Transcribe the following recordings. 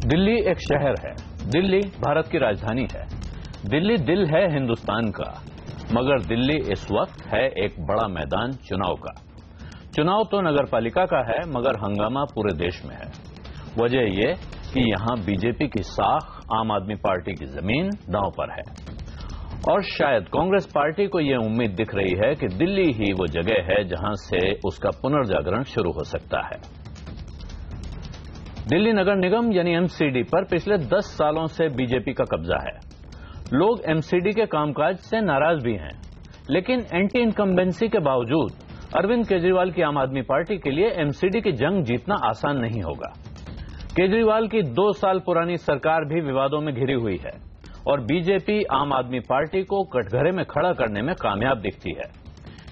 दिल्ली एक शहर है। दिल्ली भारत की राजधानी है। दिल्ली दिल है हिंदुस्तान का। मगर दिल्ली इस वक्त है एक बड़ा मैदान चुनाव का। चुनाव तो नगरपालिका का है, मगर हंगामा पूरे देश में है। वजह यह कि यहां बीजेपी की साख आम आदमी पार्टी की जमीन दांव पर है और शायद कांग्रेस पार्टी को यह उम्मीद दिख रही है कि दिल्ली ही वो जगह है जहां से उसका पुनर्जागरण शुरू हो सकता है। दिल्ली नगर निगम यानी एमसीडी पर पिछले 10 सालों से बीजेपी का कब्जा है। लोग एमसीडी के कामकाज से नाराज भी हैं, लेकिन एंटी इनकम्बेंसी के बावजूद अरविंद केजरीवाल की आम आदमी पार्टी के लिए एमसीडी की जंग जीतना आसान नहीं होगा। केजरीवाल की 2 साल पुरानी सरकार भी विवादों में घिरी हुई है और बीजेपी आम आदमी पार्टी को कटघरे में खड़ा करने में कामयाब दिखती है।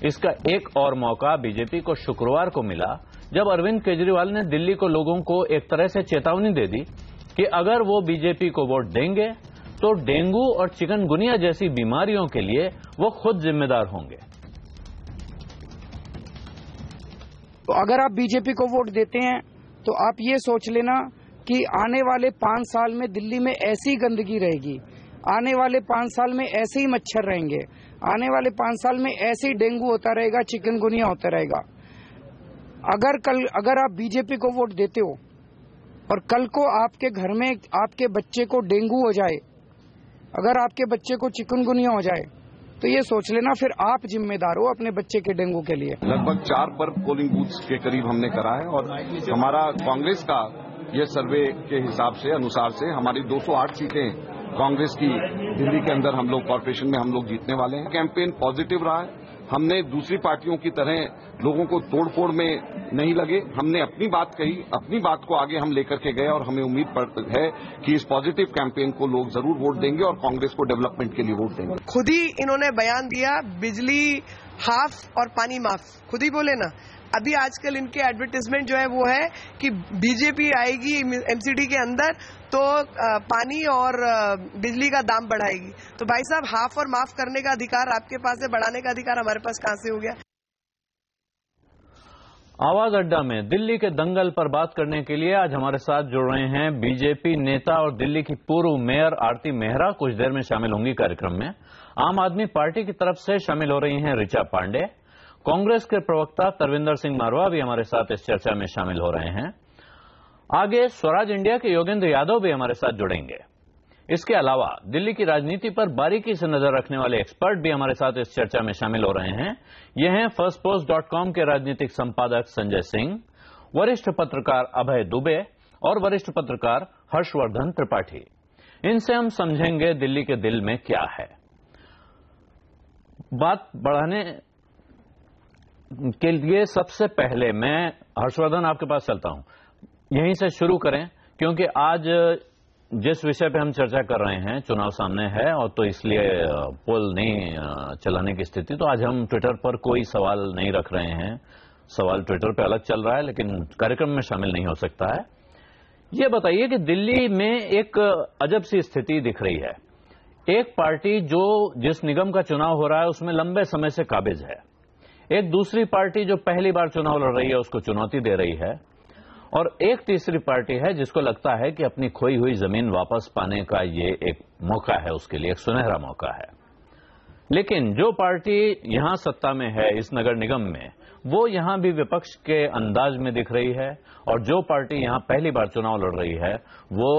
इसका एक और मौका बीजेपी को शुक्रवार को मिला, जब अरविंद केजरीवाल ने दिल्ली को लोगों को एक तरह से चेतावनी दे दी कि अगर वो बीजेपी को वोट देंगे तो डेंगू और चिकनगुनिया जैसी बीमारियों के लिए वो खुद जिम्मेदार होंगे। तो अगर आप बीजेपी को वोट देते हैं तो आप ये सोच लेना कि आने वाले 5 साल में दिल्ली में ऐसी गंदगी रहेगी, आने वाले 5 साल में ऐसे ही मच्छर रहेंगे, आने वाले 5 साल में ऐसे ही डेंगू होता रहेगा, चिकनगुनिया होता रहेगा। अगर आप बीजेपी को वोट देते हो और कल को आपके घर में आपके बच्चे को डेंगू हो जाए, अगर आपके बच्चे को चिकनगुनिया हो जाए, तो ये सोच लेना फिर आप जिम्मेदार हो अपने बच्चे के डेंगू के लिए। लगभग 4 पर पोलिंग बूथ्स के करीब हमने करा है और हमारा कांग्रेस का ये सर्वे के हिसाब से अनुसार से हमारी 208 सीटें कांग्रेस की दिल्ली के अंदर हम लोग कॉर्पोरेशन में हम लोग जीतने वाले हैं। कैंपेन पॉजिटिव रहा है। हमने दूसरी पार्टियों की तरह लोगों को तोड़फोड़ में नहीं लगे। हमने अपनी बात कही, अपनी बात को आगे हम लेकर के गए और हमें उम्मीद है कि इस पॉजिटिव कैंपेन को लोग जरूर वोट देंगे और कांग्रेस को डेवलपमेंट के लिए वोट देंगे। खुद ही इन्होंने बयान दिया, बिजली हाफ और पानी माफ, खुद ही बोले ना। अभी आजकल इनके एडवर्टाइजमेंट जो है वो है कि बीजेपी आएगी एमसीडी के अंदर तो पानी और बिजली का दाम बढ़ाएगी। तो भाई साहब, हाफ और माफ करने का अधिकार आपके पास है, बढ़ाने का अधिकार हमारे पास कहां से हो गया? आवाज अड्डा में दिल्ली के दंगल पर बात करने के लिए आज हमारे साथ जुड़ रहे हैं बीजेपी नेता और दिल्ली की पूर्व मेयर आरती मेहरा। कुछ देर में शामिल होंगी कार्यक्रम में। आम आदमी पार्टी की तरफ से शामिल हो रही हैं ऋचा पांडे। कांग्रेस के प्रवक्ता तरविंदर सिंह मारवा भी हमारे साथ इस चर्चा में शामिल हो रहे हैं। आगे स्वराज इंडिया के योगेंद्र यादव भी हमारे साथ जुड़ेंगे। इसके अलावा दिल्ली की राजनीति पर बारीकी से नजर रखने वाले एक्सपर्ट भी हमारे साथ इस चर्चा में शामिल हो रहे हैं। ये हैं firstpost.com के राजनीतिक संपादक संजय सिंह, वरिष्ठ पत्रकार अभय दुबे और वरिष्ठ पत्रकार हर्षवर्धन त्रिपाठी। इनसे हम समझेंगे दिल्ली के दिल में क्या है। बात बढ़ाने के लिए सबसे पहले मैं हर्षवर्धन आपके पास चलता हूं। यहीं से शुरू करें, क्योंकि आज जिस विषय पे हम चर्चा कर रहे हैं चुनाव सामने है और तो इसलिए पोल नहीं चलाने की स्थिति। तो आज हम ट्विटर पर कोई सवाल नहीं रख रहे हैं। सवाल ट्विटर पे अलग चल रहा है, लेकिन कार्यक्रम में शामिल नहीं हो सकता है। ये बताइए कि दिल्ली में एक अजब सी स्थिति दिख रही है। एक पार्टी जो जिस निगम का चुनाव हो रहा है उसमें लंबे समय से काबिज है, एक दूसरी पार्टी जो पहली बार चुनाव लड़ रही है उसको चुनौती दे रही है, और एक तीसरी पार्टी है जिसको लगता है कि अपनी खोई हुई जमीन वापस पाने का ये एक मौका है, उसके लिए एक सुनहरा मौका है। लेकिन जो पार्टी यहां सत्ता में है इस नगर निगम में, वो यहां भी विपक्ष के अंदाज में दिख रही है, और जो पार्टी यहां पहली बार चुनाव लड़ रही है वो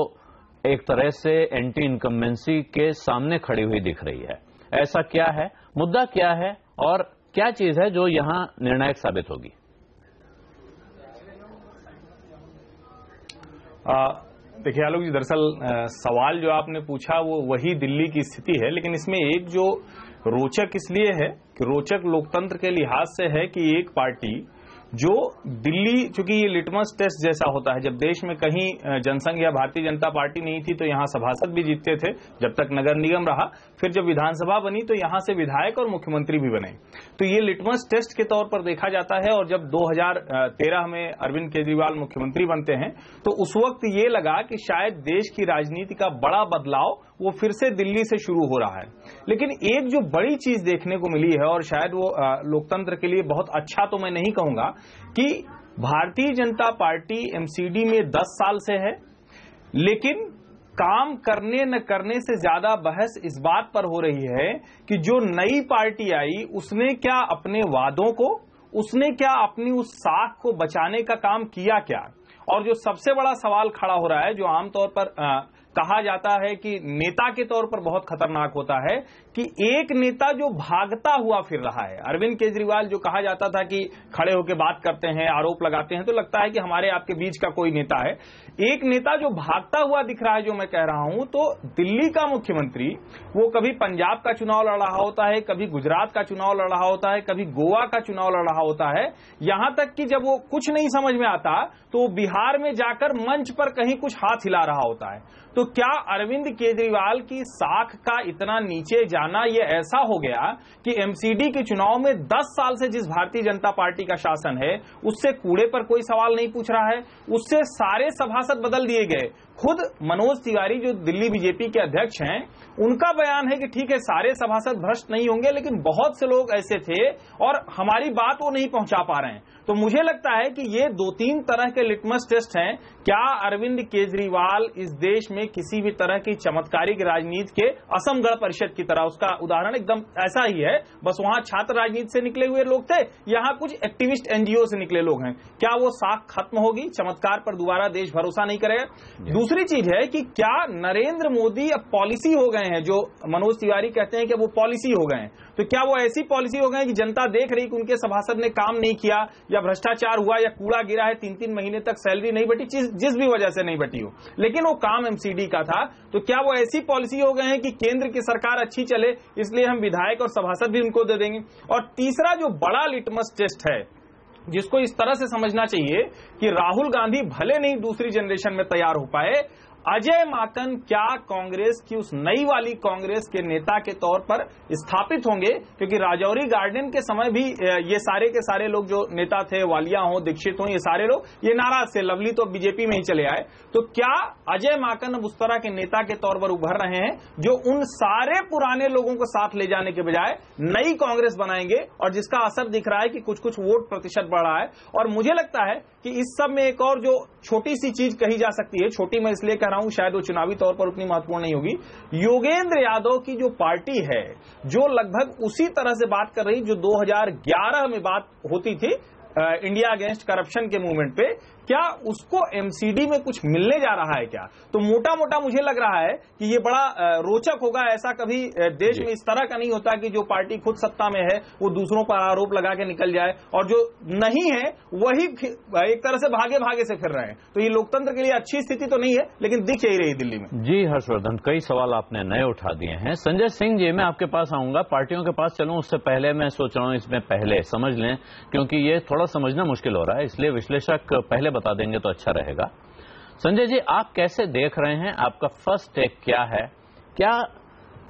एक तरह से एंटी इनकम्बेंसी के सामने खड़ी हुई दिख रही है। ऐसा क्या है, मुद्दा क्या है और क्या चीज है जो यहां निर्णायक साबित होगी? देखिए आलोक जी, दरअसल सवाल जो आपने पूछा वो वही दिल्ली की स्थिति है, लेकिन इसमें एक जो रोचक इसलिए है कि रोचक लोकतंत्र के लिहाज से है कि एक पार्टी जो दिल्ली, चूंकि ये लिटमस टेस्ट जैसा होता है, जब देश में कहीं जनसंघ या भारतीय जनता पार्टी नहीं थी तो यहां सभासद भी जीतते थे जब तक नगर निगम रहा, फिर जब विधानसभा बनी तो यहां से विधायक और मुख्यमंत्री भी बने। तो ये लिटमस टेस्ट के तौर पर देखा जाता है। और जब 2013 में अरविंद केजरीवाल मुख्यमंत्री बनते हैं तो उस वक्त ये लगा कि शायद देश की राजनीति का बड़ा बदलाव वो फिर से दिल्ली से शुरू हो रहा है। लेकिन एक जो बड़ी चीज देखने को मिली है, और शायद वो लोकतंत्र के लिए बहुत अच्छा तो मैं नहीं कहूंगा, कि भारतीय जनता पार्टी एमसीडी में 10 साल से है, लेकिन काम करने न करने से ज्यादा बहस इस बात पर हो रही है कि जो नई पार्टी आई उसने क्या अपने वादों को, उसने क्या अपनी उस साख को बचाने का काम किया क्या। और जो सबसे बड़ा सवाल खड़ा हो रहा है, जो आमतौर पर कहा जाता है कि नेता के तौर पर बहुत खतरनाक होता है, कि एक नेता जो भागता हुआ फिर रहा है। अरविंद केजरीवाल जो कहा जाता था कि खड़े होकर बात करते हैं, आरोप लगाते हैं, तो लगता है कि हमारे आपके बीच का कोई नेता है। एक नेता जो भागता हुआ दिख रहा है, जो मैं कह रहा हूं, तो दिल्ली का मुख्यमंत्री वो कभी पंजाब का चुनाव लड़ रहा होता है, कभी गुजरात का चुनाव लड़ रहा होता है, कभी गोवा का चुनाव लड़ रहा होता है, यहां तक कि जब वो कुछ नहीं समझ में आता तो बिहार में जाकर मंच पर कहीं कुछ हाथ हिला रहा होता है। तो क्या अरविंद केजरीवाल की साख का इतना नीचे जाना ये ऐसा हो गया कि एमसीडी के चुनाव में 10 साल से जिस भारतीय जनता पार्टी का शासन है उससे कूड़े पर कोई सवाल नहीं पूछ रहा है, उससे सारे सभासद बदल दिए गए। खुद मनोज तिवारी जो दिल्ली बीजेपी के अध्यक्ष हैं, उनका बयान है कि ठीक है सारे सभासद भ्रष्ट नहीं होंगे, लेकिन बहुत से लोग ऐसे थे और हमारी बात वो नहीं पहुंचा पा रहे हैं। तो मुझे लगता है कि ये 2-3 तरह के लिटमस टेस्ट हैं। क्या अरविंद केजरीवाल इस देश में किसी भी तरह की चमत्कारिक राजनीति के असम गण परिषद की तरह, उसका उदाहरण एकदम ऐसा ही है, बस वहां छात्र राजनीति से निकले हुए लोग थे, यहां कुछ एक्टिविस्ट एनजीओ से निकले लोग हैं। क्या वो साख खत्म होगी, चमत्कार पर दोबारा देश भरोसा नहीं करेगा। दूसरी चीज है कि क्या नरेंद्र मोदी अब पॉलिसी हो गए हैं, जो मनोज तिवारी कहते हैं कि वो पॉलिसी हो गए हैं, तो क्या वो ऐसी पॉलिसी हो गए कि जनता देख रही कि उनके सभासद ने काम नहीं किया या भ्रष्टाचार हुआ या कूड़ा गिरा है, 3-3 महीने तक सैलरी नहीं बटी, जिस भी वजह से नहीं बटी हो, लेकिन वो काम एमसीडी का था। तो क्या वो ऐसी पॉलिसी हो गए हैं कि केंद्र की सरकार अच्छी चले इसलिए हम विधायक और सभासद भी उनको दे देंगे। और तीसरा जो बड़ा लिटमस टेस्ट है, जिसको इस तरह से समझना चाहिए कि राहुल गांधी भले नहीं दूसरी जनरेशन में तैयार हो पाए, अजय माकन क्या कांग्रेस की उस नई वाली कांग्रेस के नेता के तौर पर स्थापित होंगे। क्योंकि राजौरी गार्डन के समय भी ये सारे के सारे लोग जो नेता थे, वालिया हो, दीक्षित हो, ये सारे लोग ये नाराज थे, लवली तो बीजेपी में ही चले आए। तो क्या अजय माकन अब उस तरह के नेता के तौर पर उभर रहे हैं जो उन सारे पुराने लोगों को साथ ले जाने के बजाय नई कांग्रेस बनाएंगे, और जिसका असर दिख रहा है कि कुछ कुछ वोट प्रतिशत बढ़ रहा है। और मुझे लगता है कि इस सब में एक और जो छोटी सी चीज कही जा सकती है, छोटी मैं इसलिए कह रहा हूं शायद वो चुनावी तौर पर उतनी महत्वपूर्ण नहीं होगी, योगेंद्र यादव की जो पार्टी है, जो लगभग उसी तरह से बात कर रही जो 2011 में बात होती थी इंडिया अगेंस्ट करप्शन के मूवमेंट पे, क्या उसको एमसीडी में कुछ मिलने जा रहा है क्या। तो मोटा मोटा मुझे लग रहा है कि ये बड़ा रोचक होगा। ऐसा कभी देश में इस तरह का नहीं होता कि जो पार्टी खुद सत्ता में है वो दूसरों पर आरोप लगा के निकल जाए, और जो नहीं है वही एक तरह से भागे भागे से फिर रहे हैं। तो ये लोकतंत्र के लिए अच्छी स्थिति तो नहीं है, लेकिन दिख यही रही दिल्ली में। जी हर्षवर्धन, कई सवाल आपने नए उठा दिए हैं। संजय सिंह जी, मैं आपके पास आऊंगा, पार्टियों के पास चलूं उससे पहले मैं सोच रहा हूं इसमें पहले समझ लें, क्योंकि ये थोड़ा समझना मुश्किल हो रहा है, इसलिए विश्लेषक पहले बता देंगे तो अच्छा रहेगा। संजय जी, आप कैसे देख रहे हैं, आपका फर्स्ट टेक क्या है? क्या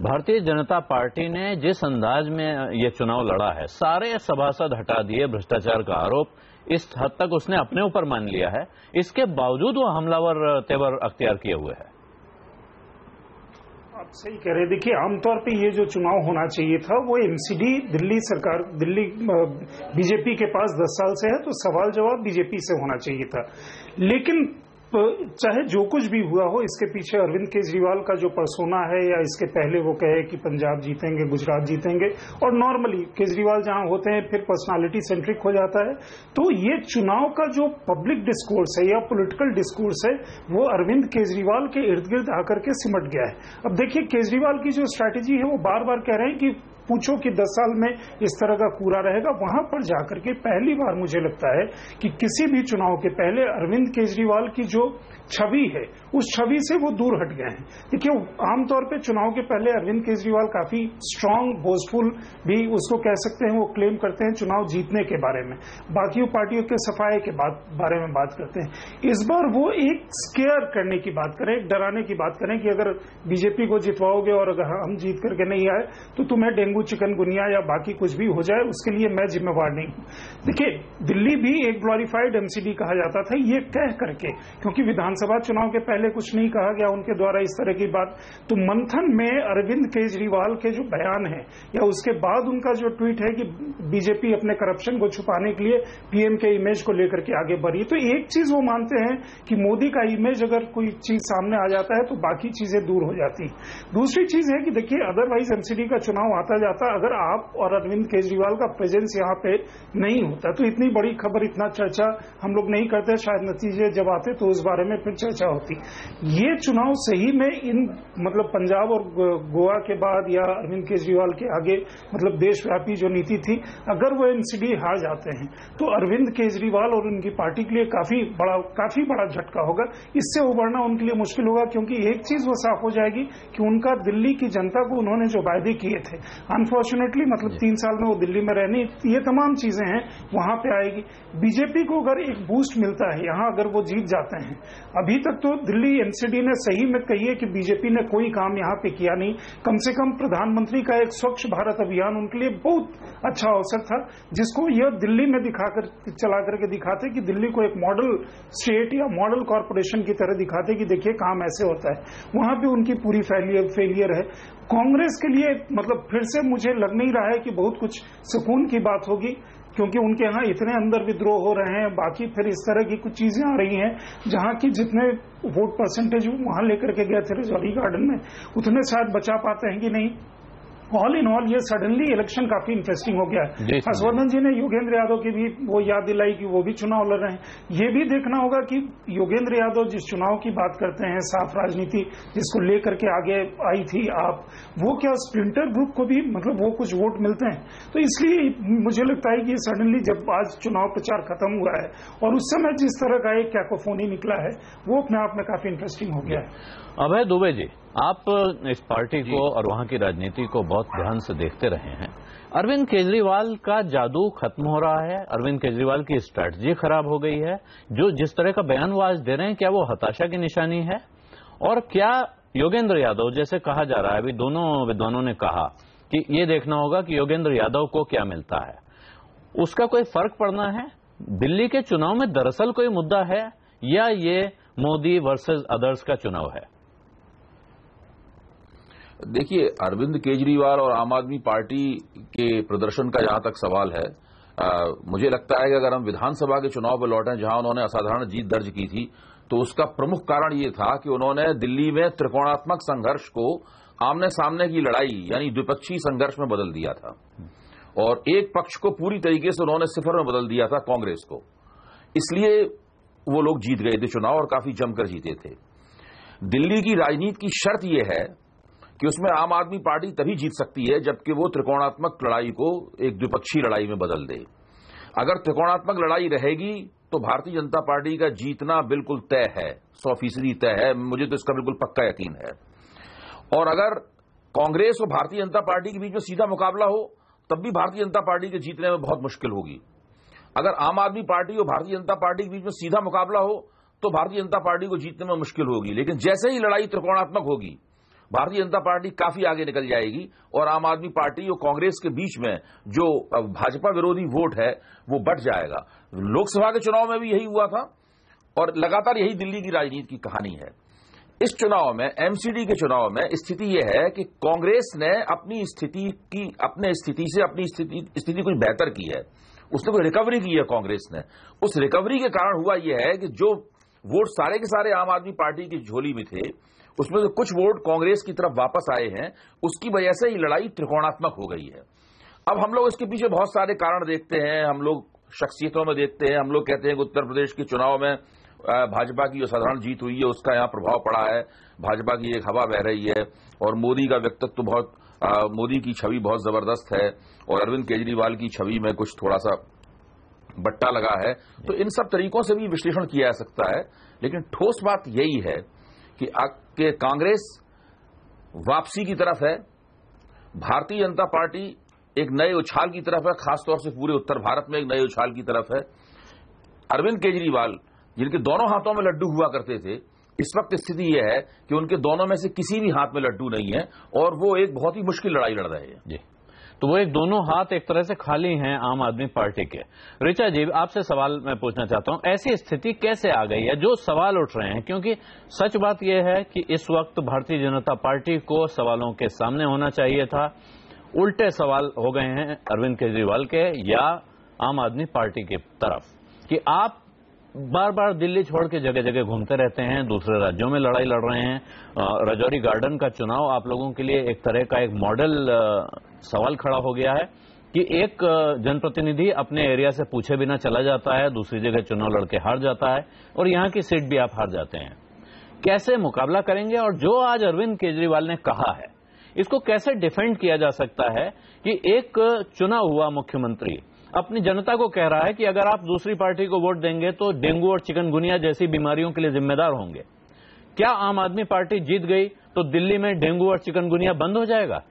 भारतीय जनता पार्टी ने जिस अंदाज में ये चुनाव लड़ा है, सारे सभासद हटा दिए, भ्रष्टाचार का आरोप इस हद तक उसने अपने ऊपर मान लिया है, इसके बावजूद वो हमलावर तेवर अख्तियार किए हुए है? आप सही कह रहे। देखिए, आमतौर पे ये जो चुनाव होना चाहिए था वो एमसीडी दिल्ली सरकार, दिल्ली बीजेपी के पास 10 साल से है, तो सवाल जवाब बीजेपी से होना चाहिए था। लेकिन चाहे जो कुछ भी हुआ हो, इसके पीछे अरविंद केजरीवाल का जो पर्सोना है, या इसके पहले वो कहे कि पंजाब जीतेंगे, गुजरात जीतेंगे, और नॉर्मली केजरीवाल जहां होते हैं फिर पर्सनालिटी सेंट्रिक हो जाता है। तो ये चुनाव का जो पब्लिक डिस्कोर्स है या पॉलिटिकल डिस्कोर्स है, वो अरविंद केजरीवाल के इर्द गिर्द आकर के सिमट गया है। अब देखिए, केजरीवाल की जो स्ट्रैटेजी है वो बार बार कह रहे हैं कि पूछो कि 10 साल में इस तरह का कूड़ा रहेगा। वहां पर जाकर के पहली बार मुझे लगता है कि किसी भी चुनाव के पहले अरविंद केजरीवाल की जो छवि है, उस छवि से वो दूर हट गए हैं। देखिए, आमतौर पे चुनाव के पहले अरविंद केजरीवाल काफी स्ट्रांग, बोझफुल भी उसको कह सकते हैं, वो क्लेम करते हैं चुनाव जीतने के बारे में, बाकी पार्टियों के सफाई के बारे में बात करते हैं। इस बार वो एक स्केयर करने की बात करें, एक डराने की बात करें कि अगर बीजेपी को जितवाओगे और अगर हम जीत करके नहीं आए तो तुम्हें डेंगू डेंगू चिकनगुनिया या बाकी कुछ भी हो जाए उसके लिए मैं जिम्मेवार नहीं हूं। देखिए, दिल्ली भी एक ग्लोरीफाइड एमसीडी कहा जाता था ये कह करके, क्योंकि विधानसभा चुनाव के पहले कुछ नहीं कहा गया उनके द्वारा इस तरह की बात। तो मंथन में अरविंद केजरीवाल के जो बयान है या उसके बाद उनका जो ट्वीट है कि बीजेपी अपने करप्शन को छुपाने के लिए पीएम के इमेज को लेकर के आगे बढ़ी, तो एक चीज वो मानते हैं कि मोदी का इमेज अगर कोई चीज सामने आ जाता है तो बाकी चीजें दूर हो जाती। दूसरी चीज है कि देखिए, अदरवाइज एमसीडी का चुनाव आता जाता, अगर आप और अरविंद केजरीवाल का प्रेजेंस यहाँ पे नहीं होता तो इतनी बड़ी खबर, इतना चर्चा हम लोग नहीं करते। शायद नतीजे जब आते तो उस बारे में फिर चर्चा होती। ये चुनाव सही में इन मतलब पंजाब और गोवा के बाद या अरविंद केजरीवाल के आगे मतलब देशव्यापी जो नीति थी, अगर वो एमसीडी हार जाते हैं तो अरविंद केजरीवाल और उनकी पार्टी के लिए काफी बड़ा झटका होगा। इससे उबरना उनके लिए मुश्किल होगा, क्योंकि एक चीज वो साफ हो जाएगी कि उनका दिल्ली की जनता को उन्होंने जो वायदे किए थे, अनफॉर्चुनेटली मतलब 3 साल में वो दिल्ली में रहनी, ये तमाम चीजें हैं वहां पे आएगी। बीजेपी को अगर एक बूस्ट मिलता है यहां, अगर वो जीत जाते हैं, अभी तक तो दिल्ली एमसीडी ने सही में कही है कि बीजेपी ने कोई काम यहां पे किया नहीं। कम से कम प्रधानमंत्री का एक स्वच्छ भारत अभियान उनके लिए बहुत अच्छा अवसर था, जिसको यह दिल्ली में चला करके दिखाते कि दिल्ली को एक मॉडल स्टेट या मॉडल कॉर्पोरेशन की तरह दिखाते कि देखिए काम ऐसे होता है। वहां पे उनकी पूरी फेलियर है। कांग्रेस के लिए मतलब फिर से मुझे लग नहीं रहा है कि बहुत कुछ सुकून की बात होगी, क्योंकि उनके यहाँ इतने अंदर विद्रोह हो रहे हैं, बाकी फिर इस तरह की कुछ चीजें आ रही हैं जहां की जितने वोट परसेंटेज वहां लेकर के गए थे रजौरी गार्डन में, उतने शायद बचा पाते हैं कि नहीं। ऑल इन ऑल ये सडनली इलेक्शन काफी इंटरेस्टिंग हो गया है। हर्षवर्धन जी ने योगेंद्र यादव की भी वो याद दिलाई कि वो भी चुनाव लड़ रहे हैं। ये भी देखना होगा कि योगेंद्र यादव जिस चुनाव की बात करते हैं, साफ राजनीति जिसको लेकर के आगे आई थी आप, वो क्या स्प्लिंटर ग्रुप को भी मतलब वो कुछ वोट मिलते हैं। तो इसलिए मुझे लगता है कि सडनली जब आज चुनाव प्रचार खत्म हुआ है और उस समय जिस तरह का एक कैकोफोनी निकला है, वो अपने आप में काफी इंटरेस्टिंग हो गया है। अभय दुबे जी, आप इस पार्टी को और वहां की राजनीति को बहुत ध्यान से देखते रहे हैं। अरविंद केजरीवाल का जादू खत्म हो रहा है, अरविंद केजरीवाल की स्ट्रैटेजी खराब हो गई है, जो जिस तरह का बयान वो आज दे रहे हैं, क्या वो हताशा की निशानी है? और क्या योगेंद्र यादव, जैसे कहा जा रहा है, अभी दोनों विद्वानों ने कहा कि ये देखना होगा कि योगेंद्र यादव को क्या मिलता है, उसका कोई फर्क पड़ना है? दिल्ली के चुनाव में दरअसल कोई मुद्दा है या ये मोदी वर्सेस अदर्स का चुनाव है? देखिए, अरविंद केजरीवाल और आम आदमी पार्टी के प्रदर्शन का जहां तक सवाल है, मुझे लगता है कि अगर हम विधानसभा के चुनाव पर लौटें जहां उन्होंने असाधारण जीत दर्ज की थी, तो उसका प्रमुख कारण ये था कि उन्होंने दिल्ली में त्रिकोणात्मक संघर्ष को आमने सामने की लड़ाई यानी द्विपक्षीय संघर्ष में बदल दिया था और एक पक्ष को पूरी तरीके से उन्होंने सिफर में बदल दिया था, कांग्रेस को। इसलिए वो लोग जीत गए थे चुनाव और काफी जमकर जीते थे। दिल्ली की राजनीति की शर्त यह है कि उसमें आम आदमी पार्टी तभी जीत सकती है जबकि वो त्रिकोणात्मक लड़ाई को एक द्विपक्षीय लड़ाई में बदल दे। अगर त्रिकोणात्मक लड़ाई रहेगी तो भारतीय जनता पार्टी का जीतना बिल्कुल तय है, 100% तय है, मुझे तो इसका बिल्कुल पक्का यकीन है। और अगर कांग्रेस और भारतीय जनता पार्टी के बीच में सीधा मुकाबला हो तब भी भारतीय जनता पार्टी के जीतने में बहुत मुश्किल होगी। अगर आम आदमी पार्टी और भारतीय जनता पार्टी के बीच में सीधा मुकाबला हो तो भारतीय जनता पार्टी को जीतने में मुश्किल होगी। लेकिन जैसे ही लड़ाई त्रिकोणात्मक होगी, भारतीय जनता पार्टी काफी आगे निकल जाएगी और आम आदमी पार्टी और कांग्रेस के बीच में जो भाजपा विरोधी वोट है वो बढ़ जाएगा। लोकसभा के चुनाव में भी यही हुआ था और लगातार यही दिल्ली की राजनीति की कहानी है। इस चुनाव में, एमसीडी के चुनाव में स्थिति यह है कि कांग्रेस ने अपनी स्थिति कुछ बेहतर की है, उसने कोई रिकवरी की है कांग्रेस ने। उस रिकवरी के कारण हुआ यह है कि जो वोट सारे के सारे आम आदमी पार्टी की झोली में थे उसमें से कुछ वोट कांग्रेस की तरफ वापस आए हैं, उसकी वजह से ये लड़ाई त्रिकोणात्मक हो गई है। अब हम लोग इसके पीछे बहुत सारे कारण देखते हैं, हम लोग शख्सियतों में देखते हैं, हम लोग कहते हैं कि उत्तर प्रदेश के चुनाव में भाजपा की जो साधारण जीत हुई है उसका यहां प्रभाव पड़ा है, भाजपा की एक हवा बह रही है और मोदी का व्यक्तित्व बहुत, मोदी की छवि बहुत जबरदस्त है और अरविंद केजरीवाल की छवि में कुछ थोड़ा सा बट्टा लगा है। तो इन सब तरीकों से भी विश्लेषण किया जा सकता है, लेकिन ठोस बात यही है कि कांग्रेस वापसी की तरफ है, भारतीय जनता पार्टी एक नए उछाल की तरफ है, खासतौर से पूरे उत्तर भारत में एक नए उछाल की तरफ है। अरविंद केजरीवाल जिनके दोनों हाथों में लड्डू हुआ करते थे, इस वक्त स्थिति यह है कि उनके दोनों में से किसी भी हाथ में लड्डू नहीं है और वो एक बहुत ही मुश्किल लड़ाई लड़ रहे हैं। जी तो वो एक दोनों हाथ एक तरह से खाली हैं आम आदमी पार्टी के। ऋचा जी, आपसे सवाल मैं पूछना चाहता हूं, ऐसी स्थिति कैसे आ गई है? जो सवाल उठ रहे हैं, क्योंकि सच बात यह है कि इस वक्त भारतीय जनता पार्टी को सवालों के सामने होना चाहिए था, उल्टे सवाल हो गए हैं अरविंद केजरीवाल के या आम आदमी पार्टी की तरफ कि आप बार बार दिल्ली छोड़ के जगह जगह घूमते रहते हैं, दूसरे राज्यों में लड़ाई लड़ रहे हैं। राजौरी गार्डन का चुनाव आप लोगों के लिए एक तरह का एक मॉडल सवाल खड़ा हो गया है कि एक जनप्रतिनिधि अपने एरिया से पूछे बिना चला जाता है, दूसरी जगह चुनाव लड़के हार जाता है और यहां की सीट भी आप हार जाते हैं। कैसे मुकाबला करेंगे? और जो आज अरविंद केजरीवाल ने कहा है, इसको कैसे डिफेंड किया जा सकता है कि एक चुना हुआ मुख्यमंत्री अपनी जनता को कह रहा है कि अगर आप दूसरी पार्टी को वोट देंगे तो डेंगू और चिकनगुनिया जैसी बीमारियों के लिए जिम्मेदार होंगे? क्या आम आदमी पार्टी जीत गई तो दिल्ली में डेंगू और चिकनगुनिया बंद हो जाएगा?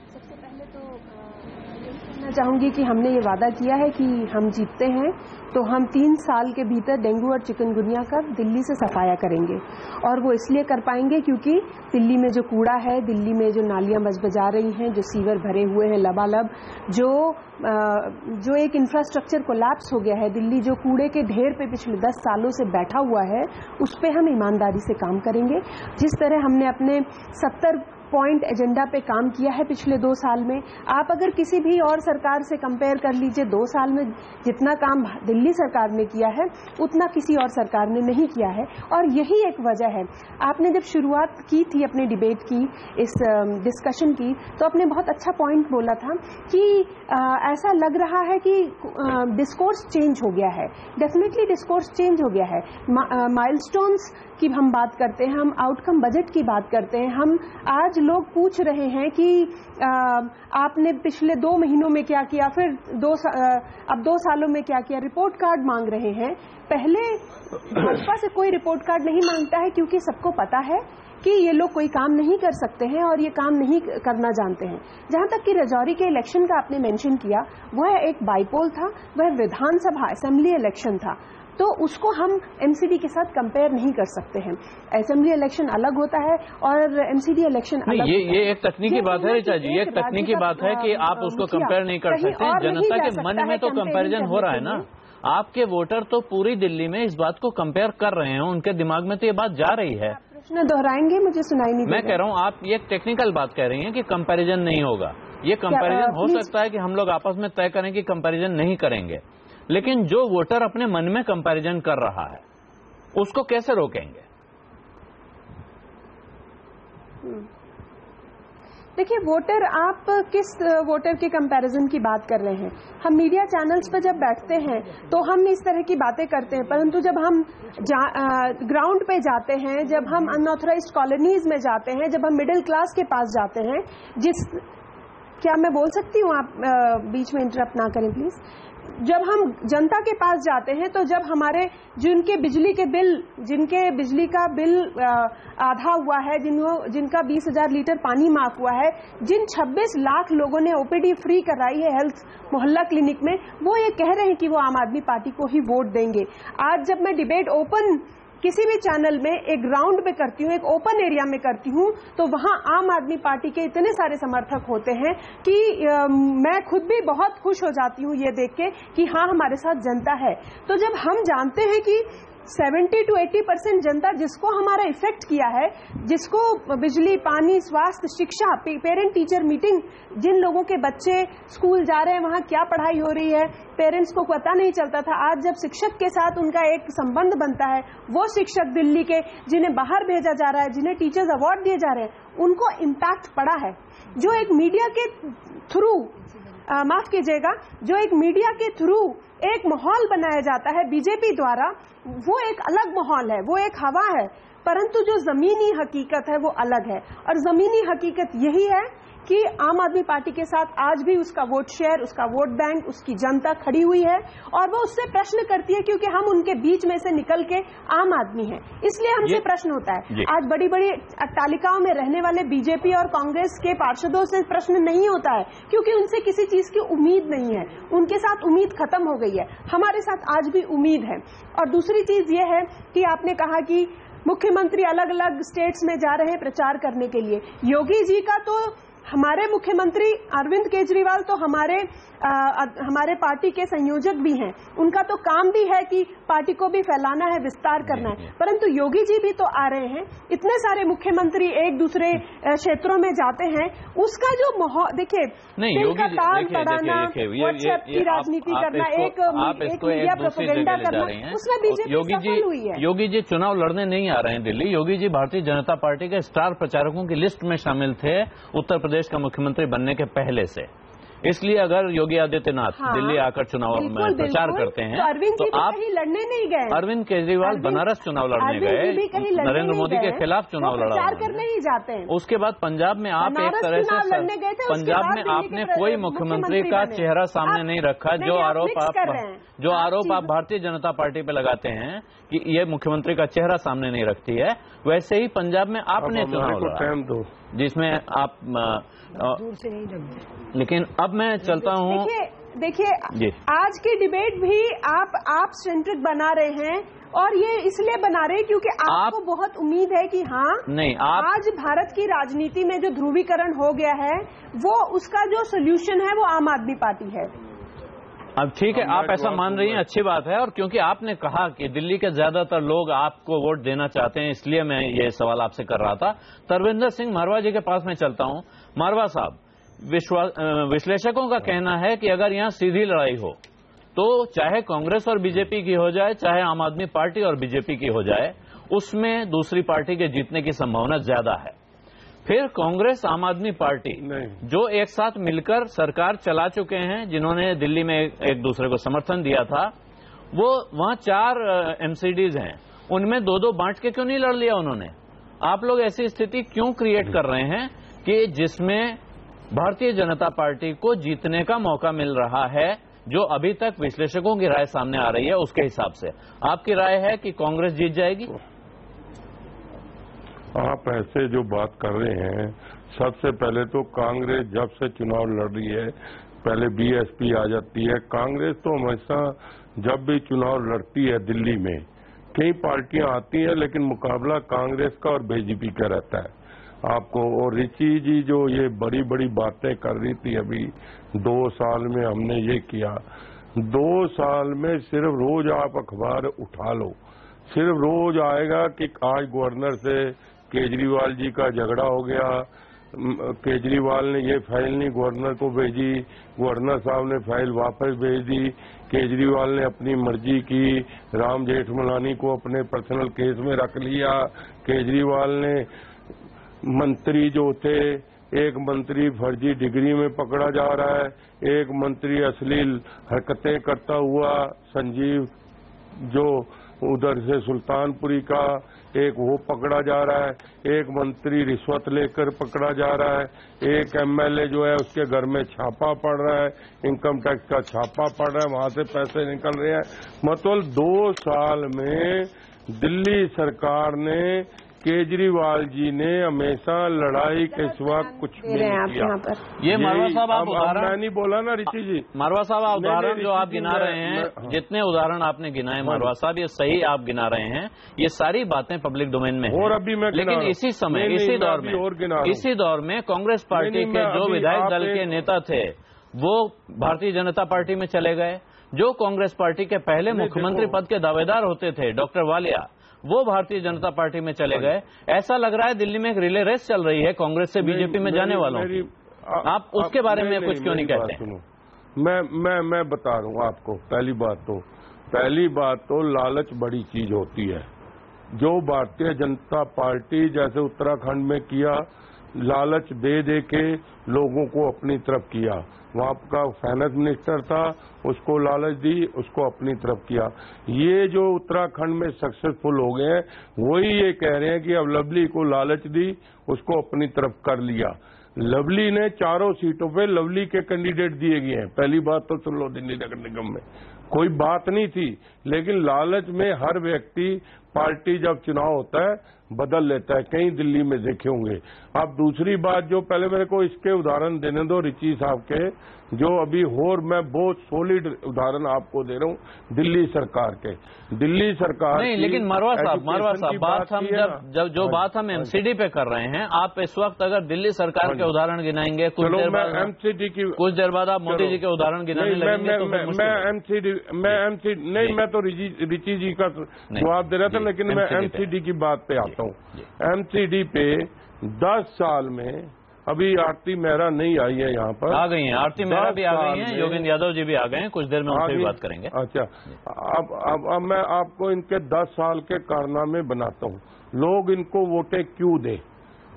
सबसे पहले तो कहना चाहूंगी कि हमने ये वादा किया है कि हम जीतते हैं तो हम 3 साल के भीतर डेंगू और चिकनगुनिया का दिल्ली से सफाया करेंगे। और वो इसलिए कर पाएंगे क्योंकि दिल्ली में जो कूड़ा है, दिल्ली में जो नालियां बजा रही हैं, जो सीवर भरे हुए हैं लबालब, जो एक इंफ्रास्ट्रक्चर कोलैप्स हो गया है, दिल्ली जो कूड़े के ढेर पे पिछले 10 सालों से बैठा हुआ है, उस पे हम ईमानदारी से काम करेंगे। जिस तरह हमने अपने 70 पॉइंट एजेंडा पे काम किया है पिछले 2 साल में, आप अगर किसी भी और सरकार से कंपेयर कर लीजिए, 2 साल में जितना काम दिल्ली सरकार ने किया है उतना किसी और सरकार ने नहीं किया है। और यही एक वजह है, आपने जब शुरुआत की थी अपने डिबेट की, इस डिस्कशन की, तो आपने बहुत अच्छा पॉइंट बोला था कि ऐसा लग रहा है कि डिस्कोर्स चेंज हो गया है। डेफिनेटली डिस्कोर्स चेंज हो गया है। माइलस्टोन्स की हम बात करते हैं, हम आउटकम बजट की बात करते हैं, हम आज लोग पूछ रहे हैं कि आपने पिछले 2 महीनों में क्या किया, फिर अब 2 सालों में क्या किया, रिपोर्ट कार्ड मांग रहे हैं। पहले भाजपा से कोई रिपोर्ट कार्ड नहीं मांगता है क्योंकि सबको पता है कि ये लोग कोई काम नहीं कर सकते हैं और ये काम नहीं करना जानते हैं। जहां तक कि राजौरी के इलेक्शन का आपने मेंशन किया, वह एक बाईपोल था, वह विधानसभा असेंबली इलेक्शन था, तो उसको हम एमसीडी के साथ कंपेयर नहीं कर सकते हैं। असेंबली इलेक्शन अलग होता है और एमसीडी इलेक्शन अलग। ये एक तकनीकी बात है ऋचा जी, ये एक तकनीकी बात है कि आप उसको कंपेयर नहीं कर सकते। जनता के मन में तो कंपैरिजन हो रहा है ना। आपके वोटर तो पूरी दिल्ली में इस बात को कंपेयर कर रहे हैं, उनके दिमाग में तो ये बात जा रही है। प्रश्न दोहराएंगे, मुझे सुनाई नहीं। मैं कह रहा हूँ आप ये टेक्निकल बात कह रही हैं कि कंपैरिजन नहीं होगा। ये कंपैरिजन हो सकता है कि हम लोग आपस में तय करें कि कंपैरिजन नहीं करेंगे, लेकिन जो वोटर अपने मन में कंपैरिजन कर रहा है उसको कैसे रोकेंगे? देखिए, वोटर, आप किस वोटर के कंपैरिजन की बात कर रहे हैं? हम मीडिया चैनल्स पर जब बैठते हैं तो हम इस तरह की बातें करते हैं, परंतु जब हम ग्राउंड पे जाते हैं, जब हम अनऑथराइज्ड कॉलोनीज में जाते हैं, जब हम मिडिल क्लास के पास जाते हैं, क्या मैं बोल सकती हूँ? आप बीच में इंटरप्ट ना करें प्लीज। जब हम जनता के पास जाते हैं तो जब हमारे जिनके बिजली का बिल आधा हुआ है, जिनका 20,000 लीटर पानी माफ हुआ है, जिन 26 लाख लोगों ने ओपीडी फ्री कराई है हेल्थ मोहल्ला क्लिनिक में, वो ये कह रहे हैं कि वो आम आदमी पार्टी को ही वोट देंगे। आज जब मैं डिबेट ओपन किसी भी चैनल में एक ग्राउंड पे करती हूँ, एक ओपन एरिया में करती हूँ, तो वहां आम आदमी पार्टी के इतने सारे समर्थक होते हैं कि मैं खुद भी बहुत खुश हो जाती हूँ ये देख के कि हाँ, हमारे साथ जनता है। तो जब हम जानते हैं कि 70 to 80% जनता जिसको हमारा इफेक्ट किया है, जिसको बिजली, पानी, स्वास्थ्य, शिक्षा, पेरेंट टीचर मीटिंग, जिन लोगों के बच्चे स्कूल जा रहे हैं वहां क्या पढ़ाई हो रही है, पेरेंट्स को पता नहीं चलता था, आज जब शिक्षक के साथ उनका एक संबंध बनता है, वो शिक्षक दिल्ली के जिन्हें बाहर भेजा जा रहा है, जिन्हें टीचर्स अवार्ड दिए जा रहे हैं, उनको इम्पैक्ट पड़ा है। जो एक मीडिया के थ्रू माफ कीजिएगा, जो एक मीडिया के थ्रू एक माहौल बनाया जाता है बीजेपी द्वारा, वो एक अलग माहौल है, वो एक हवा है, परंतु जो जमीनी हकीकत है वो अलग है। और जमीनी हकीकत यही है कि आम आदमी पार्टी के साथ आज भी उसका वोट शेयर, उसका वोट बैंक, उसकी जनता खड़ी हुई है और वो उससे प्रश्न करती है क्योंकि हम उनके बीच में से निकल के आम आदमी हैं, इसलिए हमसे प्रश्न होता है। आज बड़ी बड़ी अट्टालिकाओं में रहने वाले बीजेपी और कांग्रेस के पार्षदों से प्रश्न नहीं होता है क्योंकि उनसे किसी चीज की उम्मीद नहीं है, उनके साथ उम्मीद खत्म हो गई है। हमारे साथ आज भी उम्मीद है। और दूसरी चीज ये है कि आपने कहा कि मुख्यमंत्री अलग अलग स्टेट्स में जा रहे हैं प्रचार करने के लिए। योगी जी का तो, हमारे मुख्यमंत्री अरविंद केजरीवाल तो हमारे पार्टी के संयोजक भी हैं, उनका तो काम भी है कि पार्टी को भी फैलाना है, विस्तार करना है, परंतु योगी जी भी तो आ रहे हैं। इतने सारे मुख्यमंत्री एक दूसरे क्षेत्रों में जाते हैं, उसका जो देखिए योगी ताल पढ़ाना, व्हाट्सएप की राजनीति करना, एक मीडिया प्रोपेगेंडा करना, उसमें बीजेपी सफल हुई है। योगी जी चुनाव लड़ने नहीं आ रहे हैं दिल्ली। योगी जी भारतीय जनता पार्टी के स्टार प्रचारकों की लिस्ट में शामिल थे उत्तर प्रदेश का मुख्यमंत्री बनने के पहले से। इसलिए अगर योगी आदित्यनाथ दिल्ली आकर चुनाव में प्रचार करते हैं तो आप लड़ने नहीं गए। अरविंद केजरीवाल बनारस चुनाव लड़ने गए, नरेंद्र मोदी के खिलाफ चुनाव लड़ा, प्रचार करने ही जाते हैं। उसके बाद पंजाब में आप एक तरह से पंजाब में आपने कोई मुख्यमंत्री का चेहरा सामने नहीं रखा। जो आरोप आप भारतीय जनता पार्टी पे लगाते हैं कि ये मुख्यमंत्री का चेहरा सामने नहीं रखती है, वैसे ही पंजाब में आपने चुनाव लड़ा जिसमें आप दूर से नहीं लगते। लेकिन अब मैं चलता हूँ। देखिए आज की डिबेट भी आप सेंट्रिक बना रहे हैं, और ये इसलिए बना रहे हैं क्योंकि आपको बहुत उम्मीद है कि आज भारत की राजनीति में जो ध्रुवीकरण हो गया है, वो उसका जो सोल्यूशन है वो आम आदमी पार्टी है। अब ठीक है, आप ऐसा मान रही हैं, अच्छी बात है। और क्योंकि आपने कहा कि दिल्ली के ज्यादातर लोग आपको वोट देना चाहते हैं, इसलिए मैं ये सवाल आपसे कर रहा था। तरविंदर सिंह मारवा जी के पास मैं चलता हूं। मारवा साहब, विश्लेषकों का कहना है कि अगर यहां सीधी लड़ाई हो तो चाहे कांग्रेस और बीजेपी की हो जाए, चाहे आम आदमी पार्टी और बीजेपी की हो जाए, उसमें दूसरी पार्टी के जीतने की संभावना ज्यादा है। फिर कांग्रेस, आम आदमी पार्टी जो एक साथ मिलकर सरकार चला चुके हैं, जिन्होंने दिल्ली में एक दूसरे को समर्थन दिया था, वो वहां 4 एमसीडीज हैं, उनमें 2-2 बांट के क्यों नहीं लड़ लिया उन्होंने? आप लोग ऐसी स्थिति क्यों क्रिएट कर रहे हैं कि जिसमें भारतीय जनता पार्टी को जीतने का मौका मिल रहा है, जो अभी तक विश्लेषकों की राय सामने आ रही है उसके हिसाब से? आपकी राय है कि कांग्रेस जीत जाएगी? आप ऐसे जो बात कर रहे हैं, सबसे पहले तो कांग्रेस जब से चुनाव लड़ रही है, पहले बीएसपी आ जाती है। कांग्रेस तो हमेशा जब भी चुनाव लड़ती है दिल्ली में, कई पार्टियां आती हैं, लेकिन मुकाबला कांग्रेस का और बीजेपी का रहता है आपको। और ऋषि जी जो ये बड़ी बड़ी बातें कर रही थी अभी, 2 साल में हमने ये किया, 2 साल में सिर्फ रोज आप अखबार उठा लो, सिर्फ रोज आएगा कि आज गवर्नर से केजरीवाल जी का झगड़ा हो गया, केजरीवाल ने ये फाइल नहीं गवर्नर को भेजी, गवर्नर साहब ने फाइल वापस भेज दी, केजरीवाल ने अपनी मर्जी की, राम जेठमलानी को अपने पर्सनल केस में रख लिया, केजरीवाल ने मंत्री जो थे, एक मंत्री फर्जी डिग्री में पकड़ा जा रहा है, एक मंत्री अश्लील हरकतें करता हुआ, संजीव जो उधर से सुल्तानपुरी का, एक वो पकड़ा जा रहा है, एक मंत्री रिश्वत लेकर पकड़ा जा रहा है, एक एमएलए जो है उसके घर में छापा पड़ रहा है, इनकम टैक्स का छापा पड़ रहा है, वहां से पैसे निकल रहे हैं। मतलब 2 साल में दिल्ली सरकार ने, केजरीवाल जी ने हमेशा लड़ाई के सिवा कुछ भी नहीं किया। ये मारवा साहब आप उदाहरण, मैं नहीं बोला ना ऋषि जी, मारवा साहब आप उदाहरण जो आप गिना रहे हैं, जितने उदाहरण आपने गिनाए मारवा साहब, ये सही आप गिना रहे हैं, ये सारी बातें पब्लिक डोमेन में हैं। और अभी मैं लेकिन इसी समय, इसी दौर में कांग्रेस पार्टी के जो विधायक दल के नेता थे वो भारतीय जनता पार्टी में चले गए। जो कांग्रेस पार्टी के पहले मुख्यमंत्री पद के दावेदार होते थे, डॉक्टर वालिया, वो भारतीय जनता पार्टी में चले गए। ऐसा लग रहा है दिल्ली में एक रिले रेस चल रही है कांग्रेस से बीजेपी में जाने वालों की। आप उसके बारे में कुछ क्यों नहीं कहते? मैं बता रहा हूँ आपको। पहली बात तो लालच बड़ी चीज होती है। जो भारतीय जनता पार्टी जैसे उत्तराखंड में किया, लालच दे दे के लोगों को अपनी तरफ किया। वहां का फाइनेंस मिनिस्टर था, उसको लालच दी, उसको अपनी तरफ किया। ये जो उत्तराखंड में सक्सेसफुल हो गए हैं, वही ये कह रहे हैं कि अब लवली को लालच दी, उसको अपनी तरफ कर लिया। लवली ने 4 सीटों पे लवली के कैंडिडेट दिए गए हैं। पहली बात तो सुन लो, दिल्ली नगर निगम में कोई बात नहीं थी, लेकिन लालच में हर व्यक्ति, पार्टी जब चुनाव होता है बदल लेता है, कहीं दिल्ली में देखे होंगे। अब दूसरी बात, जो पहले मेरे को इसके उदाहरण देने दो रिची साहब के, जो अभी और मैं बहुत सॉलिड उदाहरण आपको दे रहा हूँ दिल्ली सरकार के। दिल्ली सरकार नहीं, लेकिन मरवा साहब बात हम जब जो बात हम एमसीडी पे कर रहे हैं, आप इस वक्त अगर दिल्ली सरकार के उदाहरण गिनाएंगे, कुछ देर बाद आप मोदी जी के उदाहरण गिनाने लगेंगे तो मैं तो रिची जी का जवाब दे रहा था, लेकिन मैं एमसीडी की बात पे आता हूँ। एमसीडी पे 10 साल में, अभी आरती मेहरा नहीं आई है यहाँ पर, आ गई हैं आरती मेहरा भी आ गई हैं, योगेंद्र यादव जी भी आ गए हैं, कुछ देर में उनसे भी बात करेंगे। अच्छा, अब मैं आपको इनके 10 साल के कारनामे बनाता हूँ, लोग इनको वोटें क्यों दें।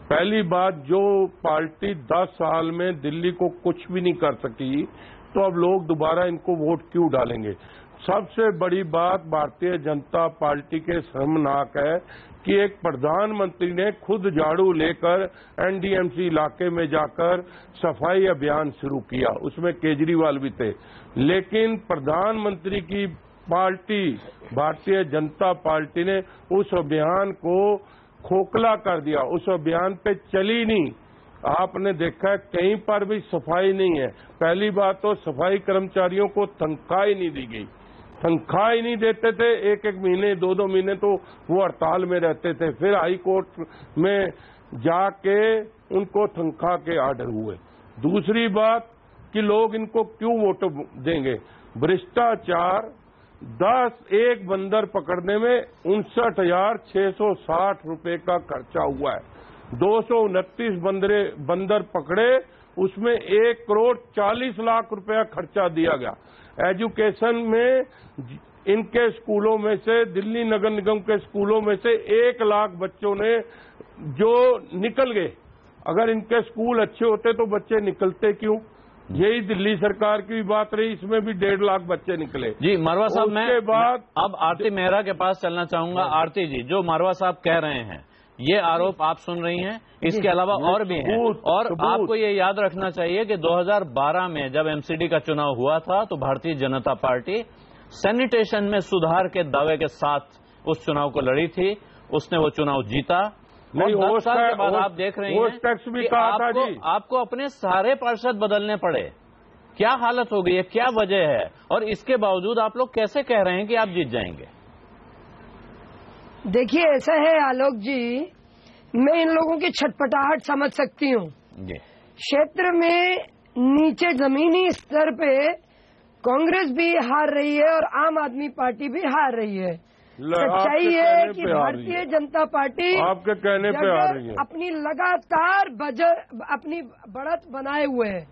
पहली बात, जो पार्टी 10 साल में दिल्ली को कुछ भी नहीं कर सकी, तो अब लोग दोबारा इनको वोट क्यों डालेंगे। सबसे बड़ी बात भारतीय जनता पार्टी के शर्मनाक है कि एक प्रधानमंत्री ने खुद झाड़ू लेकर एनडीएमसी इलाके में जाकर सफाई अभियान शुरू किया, उसमें केजरीवाल भी थे, लेकिन प्रधानमंत्री की पार्टी भारतीय जनता पार्टी ने उस अभियान को खोखला कर दिया, उस अभियान पे चली नहीं। आपने देखा है कहीं पर भी सफाई नहीं है। पहली बात तो सफाई कर्मचारियों को तनख्वाह ही नहीं दी गई, तनख्वाह ही नहीं देते थे, एक एक महीने 2-2 महीने तो वो हड़ताल में रहते थे, फिर हाई कोर्ट में जाके उनको तनख्वाह के आर्डर हुए। दूसरी बात कि लोग इनको क्यों वोट देंगे, भ्रष्टाचार, 1 बंदर पकड़ने में 59,660 रुपए का खर्चा हुआ है, 229 बंदर पकड़े, उसमें 1,40 लाख रुपया खर्चा दिया गया। एजुकेशन में इनके स्कूलों में से, दिल्ली नगर निगम के स्कूलों में से 1 लाख बच्चों ने जो निकल गए, अगर इनके स्कूल अच्छे होते तो बच्चे निकलते क्यों। यही दिल्ली सरकार की बात रही, इसमें भी 1.5 लाख बच्चे निकले। जी मरवा साहब, मैं बाद अब आरती मेहरा के पास चलना चाहूंगा। आरती जी, जो मरवा साहब कह रहे हैं, ये आरोप आप सुन रही हैं, इसके अलावा और भी हैं, और आपको ये याद रखना चाहिए कि 2012 में जब एमसीडी का चुनाव हुआ था तो भारतीय जनता पार्टी सैनिटेशन में सुधार के दावे के साथ उस चुनाव को लड़ी थी, उसने वो चुनाव जीता। नहीं, 10 साल के बाद आप देख रहे हैं टैक्स भी कि आपको अपने सारे पार्षद बदलने पड़े। क्या हालत हो गई है, क्या वजह है, और इसके बावजूद आप लोग कैसे कह रहे हैं कि आप जीत जाएंगे। देखिए, ऐसा है आलोक जी, मैं इन लोगों की छटपटाहट समझ सकती हूँ। क्षेत्र में नीचे जमीनी स्तर पे कांग्रेस भी हार रही है और आम आदमी पार्टी भी हार रही है। सच्चाई है कि भारतीय जनता पार्टी आपके कहने पे आ रही है, अपनी लगातार अपनी बढ़त बनाए हुए है,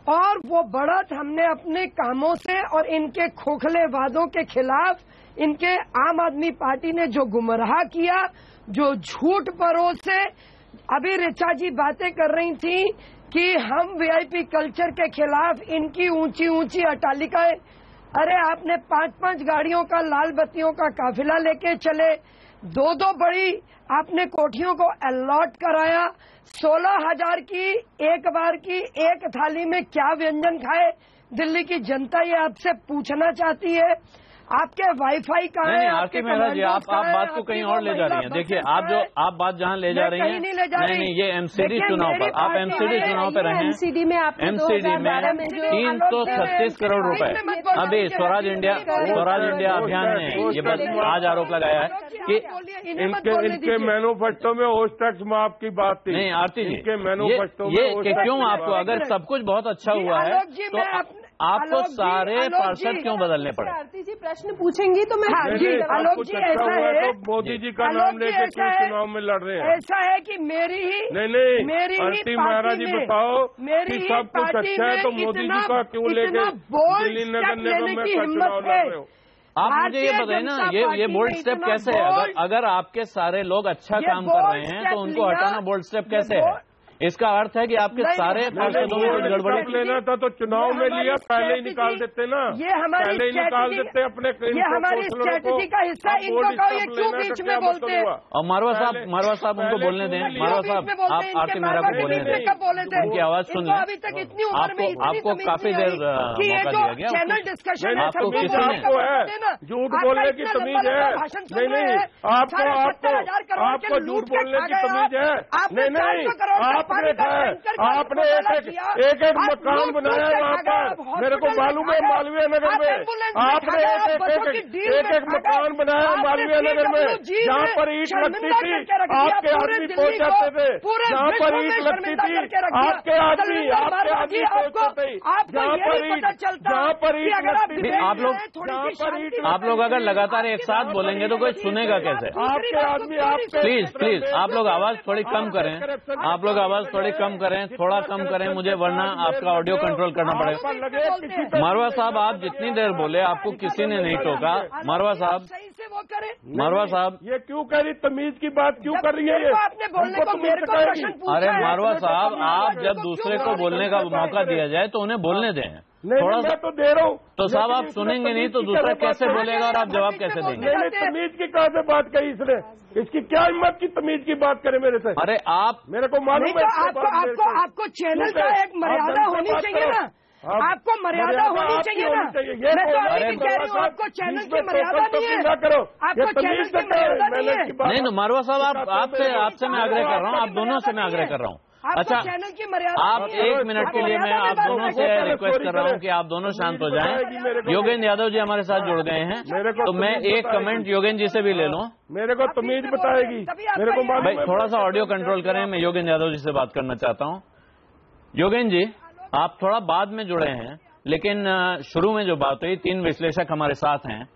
और वो बढ़त हमने अपने कामों से और इनके खोखले वादों के खिलाफ, इनके आम आदमी पार्टी ने जो गुमराह किया, जो झूठ परोसे, अभी ऋचा जी बातें कर रही थी कि हम वीआईपी कल्चर के खिलाफ इनकी ऊंची ऊंची अट्टालिकाएं, अरे आपने 5-5 गाड़ियों का लाल बत्तियों का काफिला लेके चले, 2-2 बड़ी आपने कोठियों को अलॉट कराया, 16,000 की एक बार की एक थाली में क्या व्यंजन खाए दिल्ली की जनता, ये आपसे पूछना चाहती है। आपके वाईफाई कहाँ है? आरती मेहरा जी, आप बात को कहीं और ले जा रही हैं। देखिए, आप बात जहाँ ले जा रही हैं, नहीं, ये एमसीडी चुनाव पर, आप एमसीडी चुनाव पर रहे हैं। एमसीडी में 336 करोड़ रुपए अभी स्वराज इंडिया अभियान ने ये आज आरोप लगाया है कि इनके मैनिफेस्टो में होस्ट टैक्स माफ की बात थी। नहीं आरती जी, इनके मैनिफेस्टो में क्यों आपको, अगर सब कुछ बहुत अच्छा हुआ है तो आपको सारे पार्षद क्यों बदलने पड़े। आरती जी प्रश्न पूछेंगी तो मैं आलोक जी, ऐसा है तो मोदी जी का नाम लेकर क्यों चुनाव में लड़ रहे हैं। ऐसा है कि मेरी आरती मेहरा जी बताओ कि सब कुछ अच्छा है तो मोदी जी का क्यों लेकर दिल्ली नगर निगम में चुनाव लड़ रहे हो। आप मुझे ये बताइए ना, ये बोल्ड स्टेप कैसे है। अगर आपके सारे लोग अच्छा काम कर रहे हैं तो उनको हटाना बोल्ड स्टेप कैसे है। इसका अर्थ है कि आपके सारे पार्षदों में कुछ गड़बड़ी लेना था तो चुनाव में लिया, पहले ही निकाल देते ना, ये हमारी पहले ही निकाल देते अपने, ये हमारी स्ट्रेटेजी का हिस्सा, इनको कहो ये क्यों बीच में बोलते हैं। और मारवा साहब उनको बोलने दें। मारवा साहब आप आरती मेहरा को बोलने दें, उनकी आवाज सुन लें। अभी तक इतनी उम्र में आपको काफी देर मौका दिया गया। चैनल डिस्कशन आपको किसी ने झूठ बोलने की तमीज है? नहीं, आपको झूठ बोलने की तमीज है? नहीं, आपने एक मकान बनाया है वहाँ पर, मेरे को मालूम है मालवीय नगर में। आपने एक मकान बनाया है मालवीय नगर में, जहाँ पर ईंट लगती थी आपके आदमी पहुँच जाते थे, जहाँ पर ईंट लगती थी आपके आदमी पहुँच जाते, जहाँ पर ईंट लगती थी। आप लोग अगर लगातार एक साथ बोलेंगे तो कोई सुनेगा कैसे? आपके आदमी प्लीज आप लोग आवाज थोड़ी कम करें, आप लोग आवाज थोड़ी कम करें, थोड़ा कम करें मुझे, वरना आपका ऑडियो कंट्रोल करना पड़ेगा। मारवा साहब आप जितनी देर बोले आपको किसी ने नहीं टोका। मारवा साहब ये क्यों कह रही, तमीज की बात क्यों कर रही है ये? आपने बोलने को मेरे को प्रश्न पूछा। अरे मारवा साहब, आप जब दूसरे को बोलने का मौका दिया जाए तो उन्हें बोलने दें। थोड़ा सा तो दे रहा हूँ। तो साहब आप सुनेंगे नहीं तो दूसरा कैसे बोलेगा और आप जवाब कैसे देंगे? नहीं, तमीज की कहाँ से बात कही इसने? इसकी क्या हिम्मत की तमीज की बात करे मेरे से? अरे आप, मेरे को मालूम है आपको चैनल का एक मर्यादा होनी चाहिए ना, आपको मर्यादा होनी चाहिए ना। मैं तो अभी कह रही हूँ आपको चैनल की मर्यादा नहीं है, आपको चैनल की मर्यादा नहीं है। नहीं तो मारवा साहब आपसे मैं आग्रह कर रहा हूँ, आप दोनों से मैं आग्रह कर रहा हूँ। अच्छा चैनल की मर्यादा, आप 1 मिनट के लिए मैं आप दोनों से रिक्वेस्ट कर रहा हूँ कि आप दोनों शांत हो जाएं। योगेंद्र यादव जी हमारे साथ जुड़ गए हैं, तो मैं एक कमेंट योगेंद्र जी से भी ले लूँ। मेरे को तमीज बताएगी, मेरे को भाई थोड़ा सा ऑडियो कंट्रोल करें, मैं योगेंद्र यादव जी से बात करना चाहता हूँ। योगेंद्र जी आप थोड़ा बाद में जुड़े हैं, लेकिन शुरू में जो बात हुई, 3 विश्लेषक हमारे साथ हैं,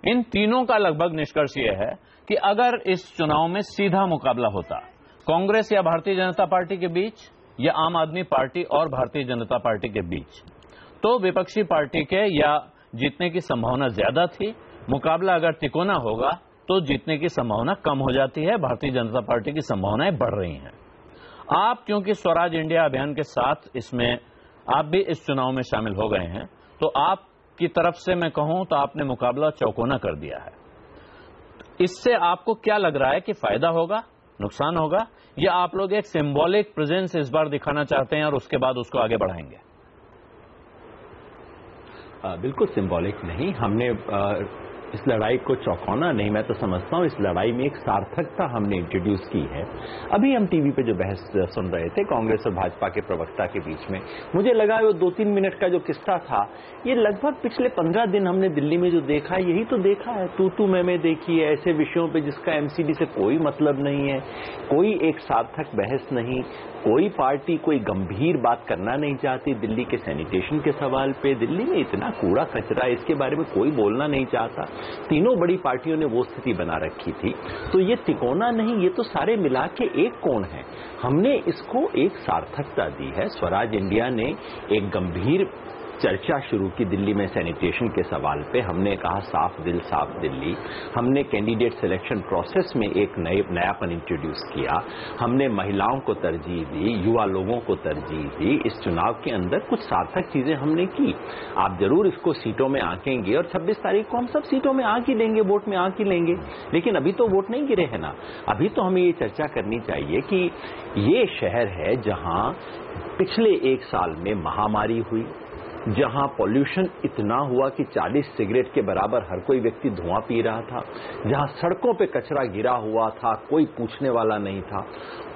इन तीनों का लगभग निष्कर्ष ये है कि अगर इस चुनाव में सीधा मुकाबला होता कांग्रेस या भारतीय जनता पार्टी के बीच या आम आदमी पार्टी और भारतीय जनता पार्टी के बीच, तो विपक्षी पार्टी के या जीतने की संभावना ज्यादा थी। मुकाबला अगर तिकोना होगा तो जीतने की संभावना कम हो जाती है, भारतीय जनता पार्टी की संभावनाएं बढ़ रही हैं। आप क्योंकि स्वराज इंडिया अभियान के साथ इसमें आप भी इस चुनाव में शामिल हो गए हैं, तो आपकी तरफ से मैं कहूं तो आपने मुकाबला चौकोना कर दिया है। इससे आपको क्या लग रहा है कि फायदा होगा, नुकसान होगा, या आप लोग एक सिंबॉलिक प्रेजेंस इस बार दिखाना चाहते हैं और उसके बाद उसको आगे बढ़ाएंगे? बिल्कुल सिंबॉलिक नहीं, हमने इस लड़ाई को चौंकाना नहीं, मैं तो समझता हूं इस लड़ाई में एक सार्थकता हमने इंट्रोड्यूस की है। अभी हम टीवी पे जो बहस सुन रहे थे कांग्रेस और भाजपा के प्रवक्ता के बीच में, मुझे लगा वो 2-3 मिनट का जो किस्सा था, ये लगभग पिछले 15 दिन हमने दिल्ली में जो देखा है यही तो देखा है। तू मैं देखी है ऐसे विषयों पे जिसका एमसीडी से कोई मतलब नहीं है, कोई एक सार्थक बहस नहीं, कोई पार्टी कोई गंभीर बात करना नहीं चाहती। दिल्ली के सैनिटेशन के सवाल पे, दिल्ली में इतना कूड़ा कचरा, इसके बारे में कोई बोलना नहीं चाहता। तीनों बड़ी पार्टियों ने वो स्थिति बना रखी थी। तो ये तिकोना नहीं, ये तो सारे मिला के एक कोण है। हमने इसको एक सार्थकता दी है। स्वराज इंडिया ने एक गंभीर चर्चा शुरू की दिल्ली में सैनिटेशन के सवाल पे। हमने कहा साफ दिल साफ दिल्ली। हमने कैंडिडेट सिलेक्शन प्रोसेस में एक नयापन इंट्रोड्यूस किया। हमने महिलाओं को तरजीह दी, युवा लोगों को तरजीह दी। इस चुनाव के अंदर कुछ सार्थक चीजें हमने की। आप जरूर इसको सीटों में आंकेंगे और 26 तारीख को हम सब सीटों में आंक ही लेंगे, वोट में आंक ही लेंगे। लेकिन अभी तो वोट नहीं गिरे हैं ना। अभी तो हमें ये चर्चा करनी चाहिए कि ये शहर है जहां पिछले 1 साल में महामारी हुई, जहां पॉल्यूशन इतना हुआ कि 40 सिगरेट के बराबर हर कोई व्यक्ति धुआं पी रहा था, जहां सड़कों पे कचरा गिरा हुआ था, कोई पूछने वाला नहीं था।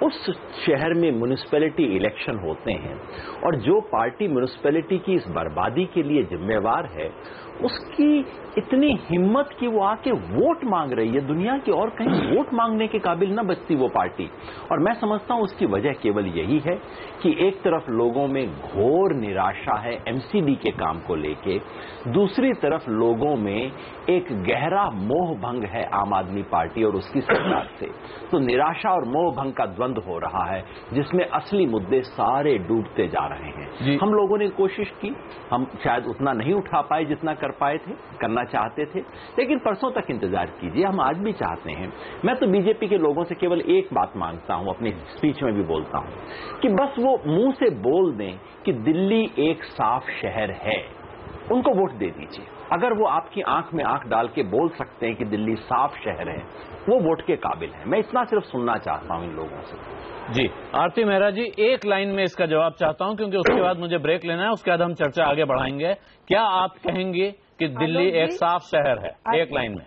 उस शहर में म्युनिसिपैलिटी इलेक्शन होते हैं और जो पार्टी म्युनिसिपैलिटी की इस बर्बादी के लिए जिम्मेवार है, उसकी इतनी हिम्मत कि वो आके वोट मांग रही है। दुनिया के और कहीं वोट मांगने के काबिल न बचती वो पार्टी। और मैं समझता हूं उसकी वजह केवल यही है कि एक तरफ लोगों में घोर निराशा है, एमसीडी एमसीडी के काम को लेके, दूसरी तरफ लोगों में एक गहरा मोह भंग है आम आदमी पार्टी और उसकी सरकार से। तो निराशा और मोह भंग का द्वंद्व हो रहा है, जिसमें असली मुद्दे सारे डूबते जा रहे हैं। हम लोगों ने कोशिश की, हम शायद उतना नहीं उठा पाए जितना करना चाहते थे, लेकिन परसों तक इंतजार कीजिए, हम आज भी चाहते हैं। मैं तो बीजेपी के लोगों से केवल एक बात मांगता हूं, अपनी स्पीच में भी बोलता हूं, कि बस वो मुंह से बोल दें कि दिल्ली एक साफ शहर है, उनको वोट दे दीजिए। अगर वो आपकी आंख में आंख डाल के बोल सकते हैं कि दिल्ली साफ शहर है, वो वोट के काबिल है। मैं इतना सिर्फ सुनना चाहता हूं इन लोगों से। जी आरती मेहरा जी, एक लाइन में इसका जवाब चाहता हूं, क्योंकि उसके बाद मुझे ब्रेक लेना है, उसके बाद हम चर्चा आगे बढ़ाएंगे। क्या आप कहेंगे कि दिल्ली एक साफ शहर है? एक लाइन में।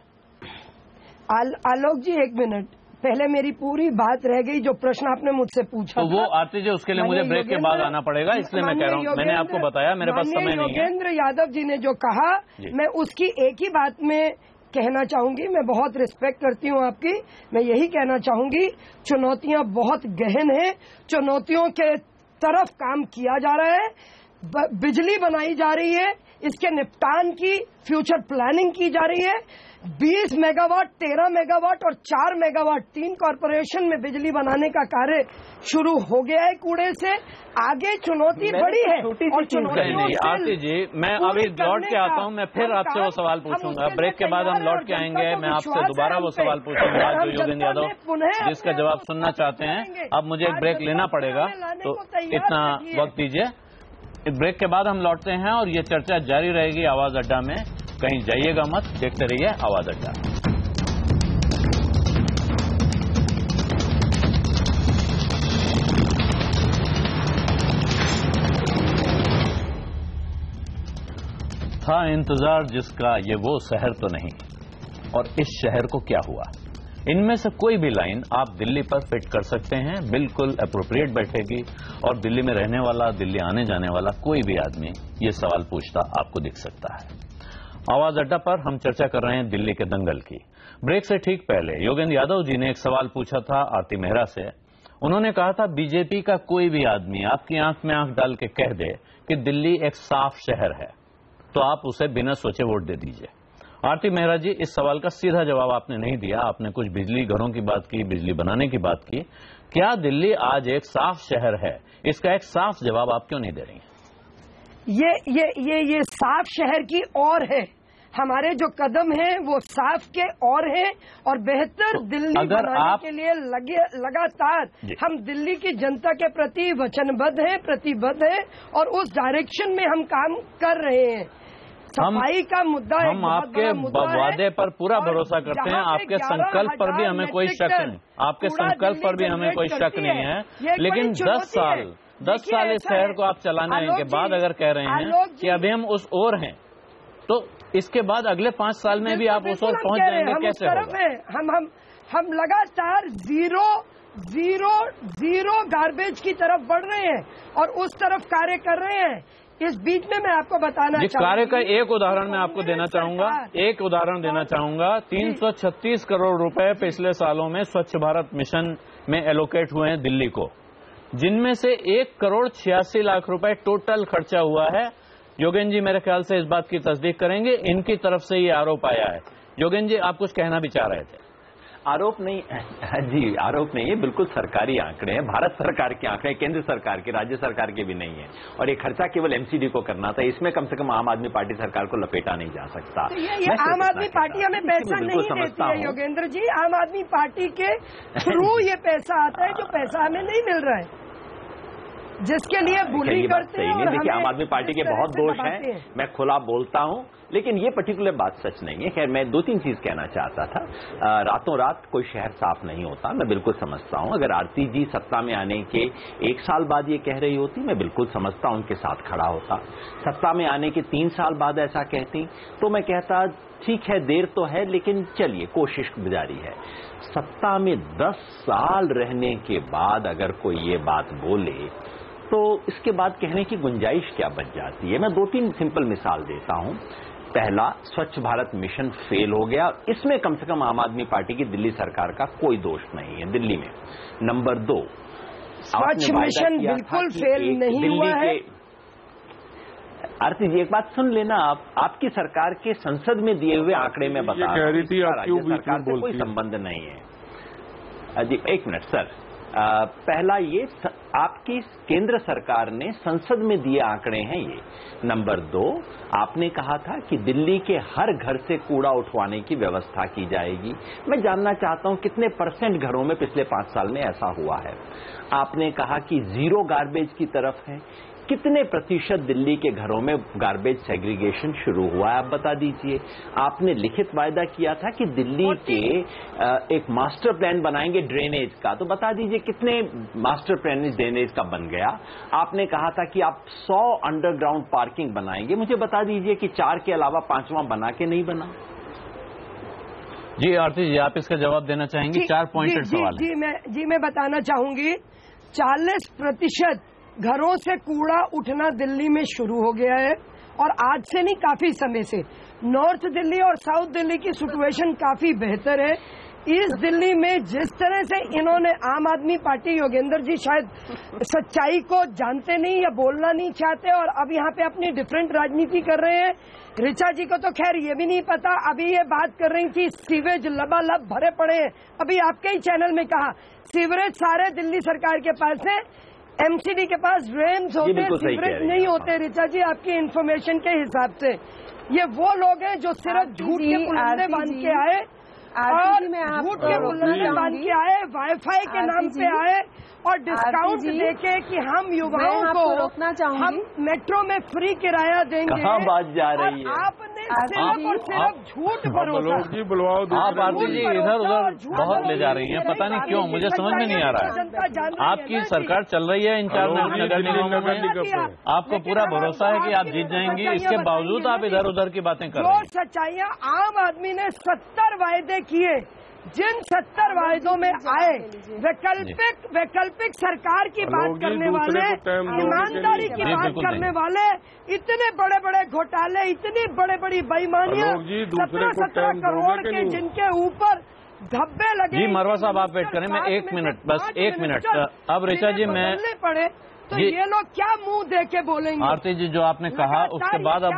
आलोक जी, एक मिनट, पहले मेरी पूरी बात रह गई, जो प्रश्न आपने मुझसे पूछा तो वो आरती जी, उसके लिए मुझे ब्रेक के बाद आना पड़ेगा, इसलिए मैं कह रहा हूं, मैंने आपको बताया मेरे पास समय नहीं है। योगेंद्र यादव जी ने जो कहा, मैं उसकी एक ही बात में कहना चाहूंगी, मैं बहुत रिस्पेक्ट करती हूं आपकी, मैं यही कहना चाहूंगी, चुनौतियां बहुत गहन हैं, चुनौतियों के तरफ काम किया जा रहा है, बिजली बनाई जा रही है, इसके निपटान की फ्यूचर प्लानिंग की जा रही है। 20 मेगावाट, 13 मेगावाट और 4 मेगावाट 3 कॉरपोरेशन में बिजली बनाने का कार्य शुरू हो गया है कूड़े से। आगे चुनौती बड़ी है और चुनौतियों से आरती जी, मैं अभी लौट के आता हूं, मैं फिर आपसे वो सवाल पूछूंगा, ब्रेक के बाद हम लौट के आएंगे, मैं आपसे दोबारा वो सवाल पूछूंगा जो योगेंद्र यादव जिसका जवाब सुनना चाहते हैं। अब मुझे एक ब्रेक लेना पड़ेगा, तो इतना वक्त दीजिए। ब्रेक के बाद हम लौटते हैं और ये चर्चा जारी रहेगी आवाज अड्डा में, कहीं जाइएगा मत, देखते रहिए आवाज अड्डा। था इंतजार जिसका ये वो शहर तो नहीं, और इस शहर को क्या हुआ? इनमें से कोई भी लाइन आप दिल्ली पर फिट कर सकते हैं, बिल्कुल अप्रोप्रिएट बैठेगी, और दिल्ली में रहने वाला, दिल्ली आने जाने वाला कोई भी आदमी ये सवाल पूछता आपको दिख सकता है। आवाज अड्डा पर हम चर्चा कर रहे हैं दिल्ली के दंगल की। ब्रेक से ठीक पहले योगेंद्र यादव जी ने एक सवाल पूछा था आरती मेहरा से। उन्होंने कहा था बीजेपी का कोई भी आदमी आपकी आंख में आंख डाल के कह दे कि दिल्ली एक साफ शहर है, तो आप उसे बिना सोचे वोट दे दीजिए। आरती मेहरा जी, इस सवाल का सीधा जवाब आपने नहीं दिया। आपने कुछ बिजली घरों की बात की, बिजली बनाने की बात की। क्या दिल्ली आज एक साफ शहर है? इसका एक साफ जवाब आप क्यों नहीं दे रही हैं? ये साफ शहर की और है, हमारे जो कदम हैं वो साफ के और हैं, और बेहतर दिल्ली बनाने के लिए लगातार हम दिल्ली की जनता के प्रति वचनबद्ध हैं, प्रतिबद्ध हैं, और उस डायरेक्शन में हम काम कर रहे हैं। सफाई का मुद्दा हम आपके वादे पर पूरा भरोसा करते हैं, आपके संकल्प पर भी हमें कोई शक नहीं, आपके संकल्प पर भी हमें कोई शक नहीं है। लेकिन 10 साल इस शहर को आप चलाने के बाद अगर कह रहे हैं कि अभी हम उस ओर हैं, तो इसके बाद अगले 5 साल में भी आप उस ओर पहुंच जाएंगे, कैसे होगा? हम लगातार जीरो गार्बेज की तरफ बढ़ रहे हैं और उस तरफ कार्य कर रहे हैं। इस बीच में मैं आपको बताना चाहूंगा, कार्य का एक उदाहरण मैं आपको देना चाहूंगा, 336 करोड़ रुपए पिछले सालों में स्वच्छ भारत मिशन में एलोकेट हुए हैं दिल्ली को, जिनमें से 1 करोड़ 86 लाख रुपए टोटल खर्चा हुआ है। योगेंद्र जी मेरे ख्याल से इस बात की तस्दीक करेंगे, इनकी तरफ से ये आरोप आया है। योगेंद्र जी, आप कुछ कहना भी चाह रहे थे? आरोप नहीं जी, आरोप नहीं है, बिल्कुल सरकारी आंकड़े हैं, भारत सरकार के आंकड़े, केंद्र सरकार के, राज्य सरकार के भी नहीं है। और ये खर्चा केवल एमसीडी को करना था, इसमें कम से कम आम आदमी पार्टी सरकार को लपेटा नहीं जा सकता। तो ये आम आदमी पार्टी हमें पैसा नहीं देती है योगेंद्र जी, आम आदमी पार्टी के थ्रू ये पैसा आता है, जो पैसा हमें नहीं मिल रहा है, जिसके लिए बुली करते हैं। देखिए, आम आदमी पार्टी के बहुत दोष हैं, मैं खुला बोलता हूं, लेकिन ये पर्टिकुलर बात सच नहीं है। खैर, मैं 2-3 चीज कहना चाहता था। रातों रात कोई शहर साफ नहीं होता, मैं बिल्कुल समझता हूं। अगर आरती जी सत्ता में आने के 1 साल बाद ये कह रही होती, मैं बिल्कुल समझता हूं, उनके साथ खड़ा होता। सत्ता में आने के 3 साल बाद ऐसा कहती तो मैं कहता ठीक है, देर तो है, लेकिन चलिए कोशिश जारी है। सत्ता में 10 साल रहने के बाद अगर कोई ये बात बोले तो इसके बाद कहने की गुंजाइश क्या बच जाती है? मैं 2-3 सिंपल मिसाल देता हूं। पहला, स्वच्छ भारत मिशन फेल हो गया, इसमें कम से कम आम आदमी पार्टी की दिल्ली सरकार का कोई दोष नहीं है दिल्ली में। नंबर 2, स्वच्छ मिशन बिल्कुल फेल नहीं हुआ है। आरती जी एक बात सुन लेना, आपकी सरकार के संसद में दिए हुए आंकड़े में बता कह रही थी आप क्यों सरकार से कोई संबंध नहीं है। जी एक मिनट सर, पहला ये आपकी केंद्र सरकार ने संसद में दिए आंकड़े हैं ये। नंबर 2, आपने कहा था कि दिल्ली के हर घर से कूड़ा उठवाने की व्यवस्था की जाएगी। मैं जानना चाहता हूं कितने % घरों में पिछले 5 साल में ऐसा हुआ है। आपने कहा कि जीरो गार्बेज की तरफ है, कितने % दिल्ली के घरों में गार्बेज सेग्रीगेशन शुरू हुआ है आप बता दीजिए। आपने लिखित वायदा किया था कि दिल्ली के एक मास्टर प्लान बनाएंगे ड्रेनेज का, तो बता दीजिए कितने मास्टर प्लान ड्रेनेज का बन गया। आपने कहा था कि आप 100 अंडरग्राउंड पार्किंग बनाएंगे, मुझे बता दीजिए कि 4 के अलावा 5वां बना के नहीं बना। जी आरती जी आप इसका जवाब देना चाहेंगे? 4 पॉइंटेड सवाल है। जी मैं बताना चाहूंगी 40% घरों से कूड़ा उठना दिल्ली में शुरू हो गया है और आज से नहीं काफी समय से। नॉर्थ दिल्ली और साउथ दिल्ली की सिचुएशन काफी बेहतर है। ईस्ट दिल्ली में जिस तरह से इन्होंने आम आदमी पार्टी, योगेंद्र जी शायद सच्चाई को जानते नहीं या बोलना नहीं चाहते और अब यहाँ पे अपनी डिफरेंट राजनीति कर रहे हैं। ऋचा जी को तो खैर ये भी नहीं पता, अभी ये बात कर रही थी सीवेज लबालब भरे पड़े हैं। अभी आपके ही चैनल में कहा सीवरेज सारे दिल्ली सरकार के पास है, एमसीडी के पास ड्रेन्स होते हैं, सीवरेज नहीं होते। ऋचा जी आपकी इन्फॉर्मेशन के हिसाब से ये वो लोग हैं जो सिर्फ झूठ के बुलंदे बांध के आए और झूठ के बुलंदे बांध के आए, वाईफाई के नाम पे आए और डिस्काउंट देके कि हम युवाओं को रोकना चाहूंगी, हम मेट्रो में फ्री किराया देंगे। कहाँ बात जा रही है? आपने सिर्फ और सिर्फ झूठ भरोसा। आप आरती जी इधर उधर बहुत ले जा रही हैं, पता नहीं क्यों, मुझे समझ में नहीं आ रहा है। आपकी सरकार चल रही है इन 4 नगर निगमों में, आपको पूरा भरोसा है कि आप जीत जाएंगी, इसके बावजूद आप इधर उधर की बातें कर रहे हैं। जो सच्चाइयाँ आम आदमी ने 70 वायदे किए, जिन 70 वायदों में आए, वैकल्पिक सरकार की बात करने वाले, ईमानदारी की बात करने वाले, इतने बड़े बड़े घोटाले, इतनी बड़ी बड़ी बेईमानियां, 17 करोड़ के जिनके ऊपर धब्बे लगे। जी मरवा साहब आप वेट करें, मैं 1 मिनट, बस 1 मिनट। अब ऋचा जी मैं पड़े तो ये लोग क्या मुंह देख के बोलेंगे? आरती जी जो आपने कहा उसके बाद अब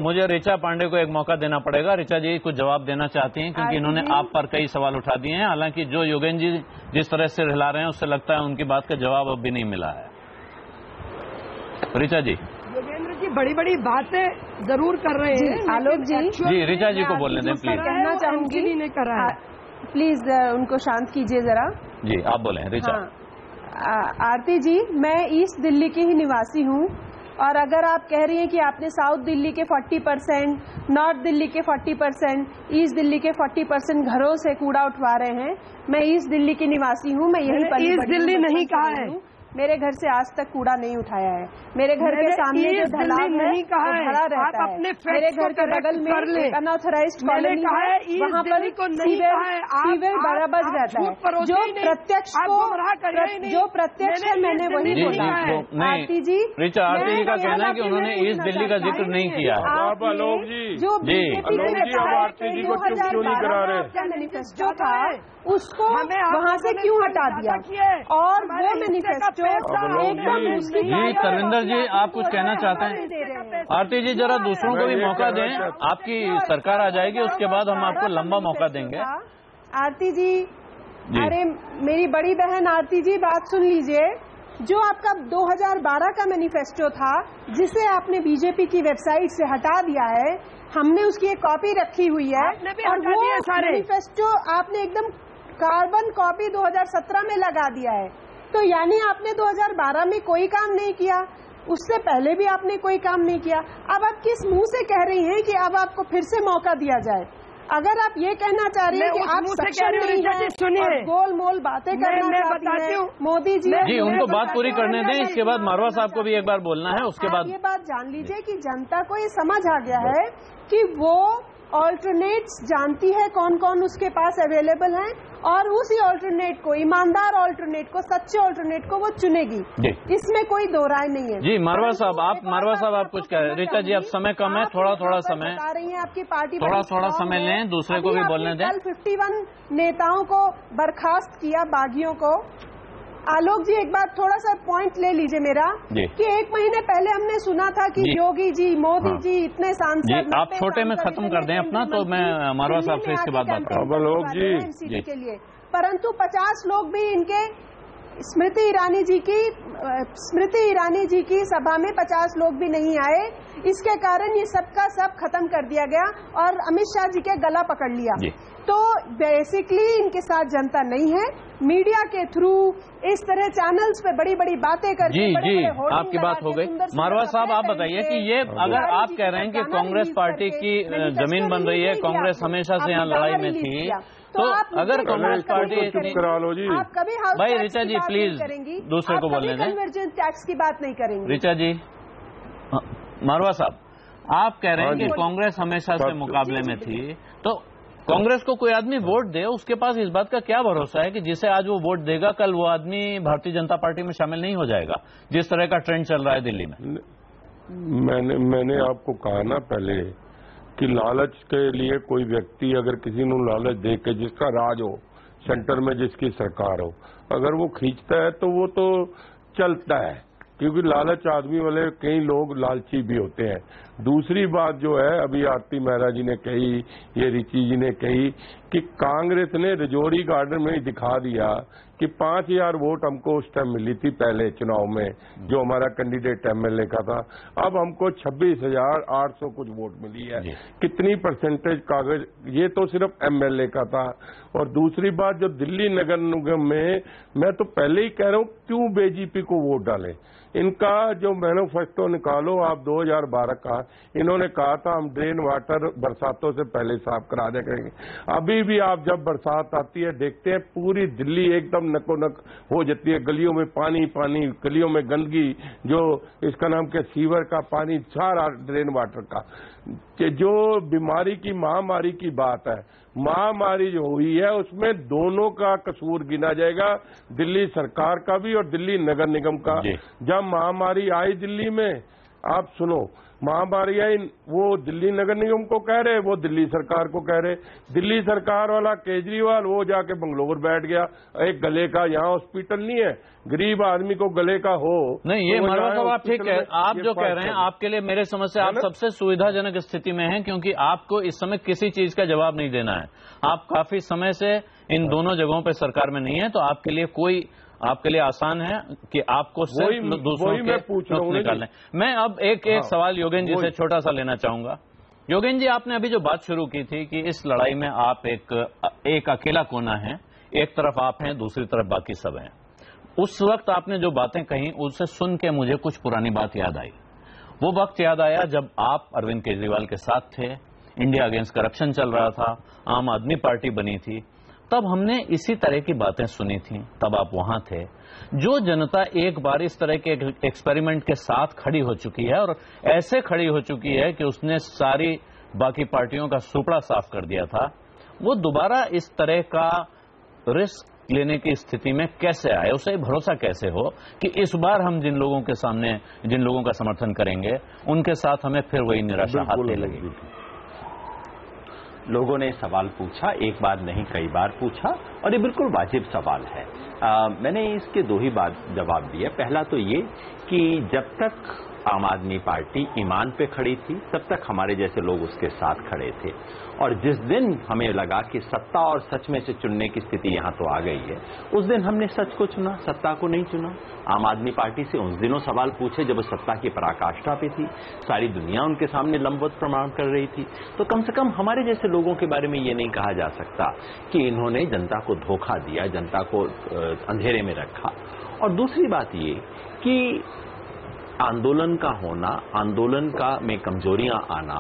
मुझे ऋचा पांडे को एक मौका देना पड़ेगा। ऋचा जी कुछ जवाब देना चाहती हैं क्योंकि इन्होंने आप पर कई सवाल उठा दिए हैं, हालांकि जो योगेंद्र जी जिस तरह से हिला रहे हैं उससे लगता है उनकी बात का जवाब अब भी नहीं मिला है। ऋचा जी। योगेंद्र जी बड़ी बड़ी बातें जरूर कर रहे हैं। आलोक जी ऋचा जी को बोलने दें प्लीज। कहना चाहूंगी ने करा है, प्लीज उनको शांत कीजिए जरा। जी आप बोले ऋचा। आरती जी मैं ईस्ट दिल्ली की ही निवासी हूँ और अगर आप कह रही हैं कि आपने साउथ दिल्ली के 40%, नॉर्थ दिल्ली के 40%, ईस्ट दिल्ली के 40% घरों से कूड़ा उठवा रहे हैं, मैं ईस्ट दिल्ली की निवासी हूँ, मैं यही ईस्ट दिल्ली नहीं कहा है, मेरे घर से आज तक कूड़ा नहीं उठाया है। मेरे घर के सामने जो ढलान है वो भरा रहता है। मेरे घर के बगल में अनऑथराइज्ड कॉलोनी है, वहाँ पर सीवर बराबर रहता है। जो प्रत्यक्ष है मैंने वही बोला है। आरती जी ऋचा, आरती जी का कहना है कि उन्होंने ईस्ट दिल्ली का जिक्र नहीं किया है। जो बीजेपी मैनिफेस्टो था उसको वहाँ से क्यों हटा दिया और वो मैनिफेस्टो एकदम जी तरविंदर जी आप कुछ कहना चाहते हैं? आरती जी जरा दूसरों को भी मौका दें, आपकी सरकार आ जाएगी उसके बाद हम आपको लंबा मौका देंगे। आरती जी अरे मेरी बड़ी बहन आरती जी बात सुन लीजिए, जो आपका 2012 का मैनिफेस्टो था जिसे आपने बीजेपी की वेबसाइट से हटा दिया है, हमने उसकी एक कॉपी रखी हुई है और वो मैनिफेस्टो आपने एकदम कार्बन कॉपी 2017 में लगा दिया है। तो यानी आपने 2012 में कोई काम नहीं किया, उससे पहले भी आपने कोई काम नहीं किया। अब आप किस मुंह से कह रही हैं कि अब आपको फिर से मौका दिया जाए? अगर आप ये कहना चाह रही हैं कि आप सक्षम नहीं हैं और गोल मोल बातें करना चाहती हैं, मोदी जी उनको बात पूरी करने दें, इसके बाद मारवा साहब को भी एक बार बोलना है। उसके बाद ये बात जान लीजिए कि जनता को ये समझ आ गया है कि वो ऑल्टरनेट्स जानती है कौन कौन उसके पास अवेलेबल हैं और उसी ऑल्टरनेट को, ईमानदार ऑल्टरनेट को, सच्चे ऑल्टरनेट को वो चुनेगी। इसमें कोई दो राय नहीं है। जी मारवा साहब आप कुछ कह रहे हैं? ऋचा जी अब समय कम है, थोड़ा समय बता रही है आपकी पार्टी थोड़ा समय लें, दूसरे को भी बोलने दें। कल 51 नेताओं को बर्खास्त किया, बागियों को, आलोक जी एक बात थोड़ा सा पॉइंट ले लीजिए मेरा कि 1 महीने पहले हमने सुना था कि योगी जी, मोदी जी इतने सांसद, आप छोटे में खत्म कर दें अपना, तो मैं मारवा साहब से इसके बाद बात करूंगा आलोक जी एमसीडी के लिए। परंतु 50 लोग भी इनके स्मृति ईरानी जी की सभा में 50 लोग भी नहीं आए। इसके कारण ये सबका सब खत्म कर दिया गया और अमित शाह जी के गला पकड़ लिया। तो बेसिकली इनके साथ जनता नहीं है। मीडिया के थ्रू इस तरह चैनल्स पे बड़ी बड़ी बातें करके जी आपकी बात हो गई। मारवा साहब आप बताइए कि ये अगर आप कह रहे हैं कि कांग्रेस पार्टी की जमीन बन रही है, कांग्रेस हमेशा से यहाँ लड़ाई में थी, तो अगर कांग्रेस पार्टी करा लो जी, आप कभी हाउस भाई ऋचा जी प्लीज दूसरे को बोलने दें। कन्वर्जेंट टैक्स की बात नहीं करेंगे। ऋचा जी, मारवा साहब आप कह रहे हैं कि कांग्रेस हमेशा से मुकाबले में थी, तो कांग्रेस को कोई आदमी वोट दे, उसके पास इस बात का क्या भरोसा है कि जिसे आज वो वोट देगा कल वो आदमी भारतीय जनता पार्टी में शामिल नहीं हो जाएगा, जिस तरह का ट्रेंड चल रहा है दिल्ली में। मैंने आपको कहा ना पहले कि लालच के लिए कोई व्यक्ति अगर किसी को लालच दे के, जिसका राज हो, सेंटर में जिसकी सरकार हो, अगर वो खींचता है तो वो तो चलता है, क्योंकि लालच आदमी वाले कई लोग लालची भी होते हैं। दूसरी बात जो है, अभी आरती मेहरा जी ने कही, ये रिची जी ने कही कि कांग्रेस ने रजौरी गार्डन में ही दिखा दिया कि 5000 वोट हमको उस टाइम मिली थी पहले चुनाव में, जो हमारा कैंडिडेट एमएलए का था। अब हमको 26,800 कुछ वोट मिली है। कितनी परसेंटेज कागज, ये तो सिर्फ एमएलए का था। और दूसरी बात, जो दिल्ली नगर निगम में, मैं तो पहले ही कह रहा हूँ क्यों बीजेपी को वोट डालें। इनका जो मैनिफेस्टो निकालो आप 2012 का, इन्होंने कहा था हम ड्रेन वाटर बरसातों से पहले साफ करा दिया करेंगे। अभी भी आप जब बरसात आती है देखते हैं पूरी दिल्ली एकदम नकोनक हो जाती है, गलियों में पानी पानी, गलियों में गंदगी, जो इसका नाम क्या सीवर का पानी, सारा ड्रेन वाटर का, कि जो बीमारी की महामारी की बात है, महामारी जो हुई है उसमें दोनों का कसूर गिना जाएगा, दिल्ली सरकार का भी और दिल्ली नगर निगम का। जब महामारी आई दिल्ली में, आप सुनो, महामारी आई, वो दिल्ली नगर निगम को कह रहे, वो दिल्ली सरकार को कह रहे। दिल्ली सरकार वाला केजरीवाल वो जाके बंगलोर बैठ गया। एक गले का यहाँ हॉस्पिटल नहीं है, गरीब आदमी को गले का हो नहीं, ये मारवा साहब आप ठीक है, आप जो कह रहे हैं आपके लिए मेरे समझ से आप सबसे सुविधाजनक स्थिति में हैं, क्योंकि आपको इस समय किसी चीज का जवाब नहीं देना है। आप काफी समय से इन दोनों जगहों पर सरकार में नहीं है, तो आपके लिए आसान है कि आपको सिर्फ दूसरों के नुक्स निकालने। मैं अब एक सवाल योगेंद्र जी से छोटा सा लेना चाहूंगा। योगेंद्र जी, आपने अभी जो बात शुरू की थी कि इस लड़ाई में आप एक अकेला कोना है, एक तरफ आप हैं, दूसरी तरफ बाकी सब हैं। उस वक्त आपने जो बातें कही उससे सुन के मुझे कुछ पुरानी बात याद आई। वो वक्त याद आया जब आप अरविंद केजरीवाल के साथ थे, इंडिया अगेंस्ट करप्शन चल रहा था, आम आदमी पार्टी बनी थी, तब हमने इसी तरह की बातें सुनी थी, तब आप वहां थे। जो जनता एक बार इस तरह के एक्सपेरिमेंट के साथ खड़ी हो चुकी है और ऐसे खड़ी हो चुकी है कि उसने सारी बाकी पार्टियों का सुपड़ा साफ कर दिया था, वो दोबारा इस तरह का रिस्क लेने की स्थिति में कैसे आए, उसे भरोसा कैसे हो कि इस बार हम जिन लोगों के सामने, जिन लोगों का समर्थन करेंगे, उनके साथ हमें फिर वही निराशा हाथ लगेगी। लोगों ने सवाल पूछा, एक बार नहीं कई बार पूछा, और ये बिल्कुल वाजिब सवाल है। मैंने इसके दो ही बार जवाब दिया। पहला तो ये कि जब तक आम आदमी पार्टी ईमान पे खड़ी थी तब तक हमारे जैसे लोग उसके साथ खड़े थे, और जिस दिन हमें लगा कि सत्ता और सच में से चुनने की स्थिति यहां तो आ गई है, उस दिन हमने सच को चुना, सत्ता को नहीं चुना। आम आदमी पार्टी से उस दिनों सवाल पूछे जब सत्ता की पराकाष्ठा पे थी, सारी दुनिया उनके सामने लंबवत प्रमाण कर रही थी। तो कम से कम हमारे जैसे लोगों के बारे में ये नहीं कहा जा सकता कि इन्होंने जनता को धोखा दिया, जनता को अंधेरे में रखा। और दूसरी बात ये कि आंदोलन का होना, आंदोलन का में कमजोरियां आना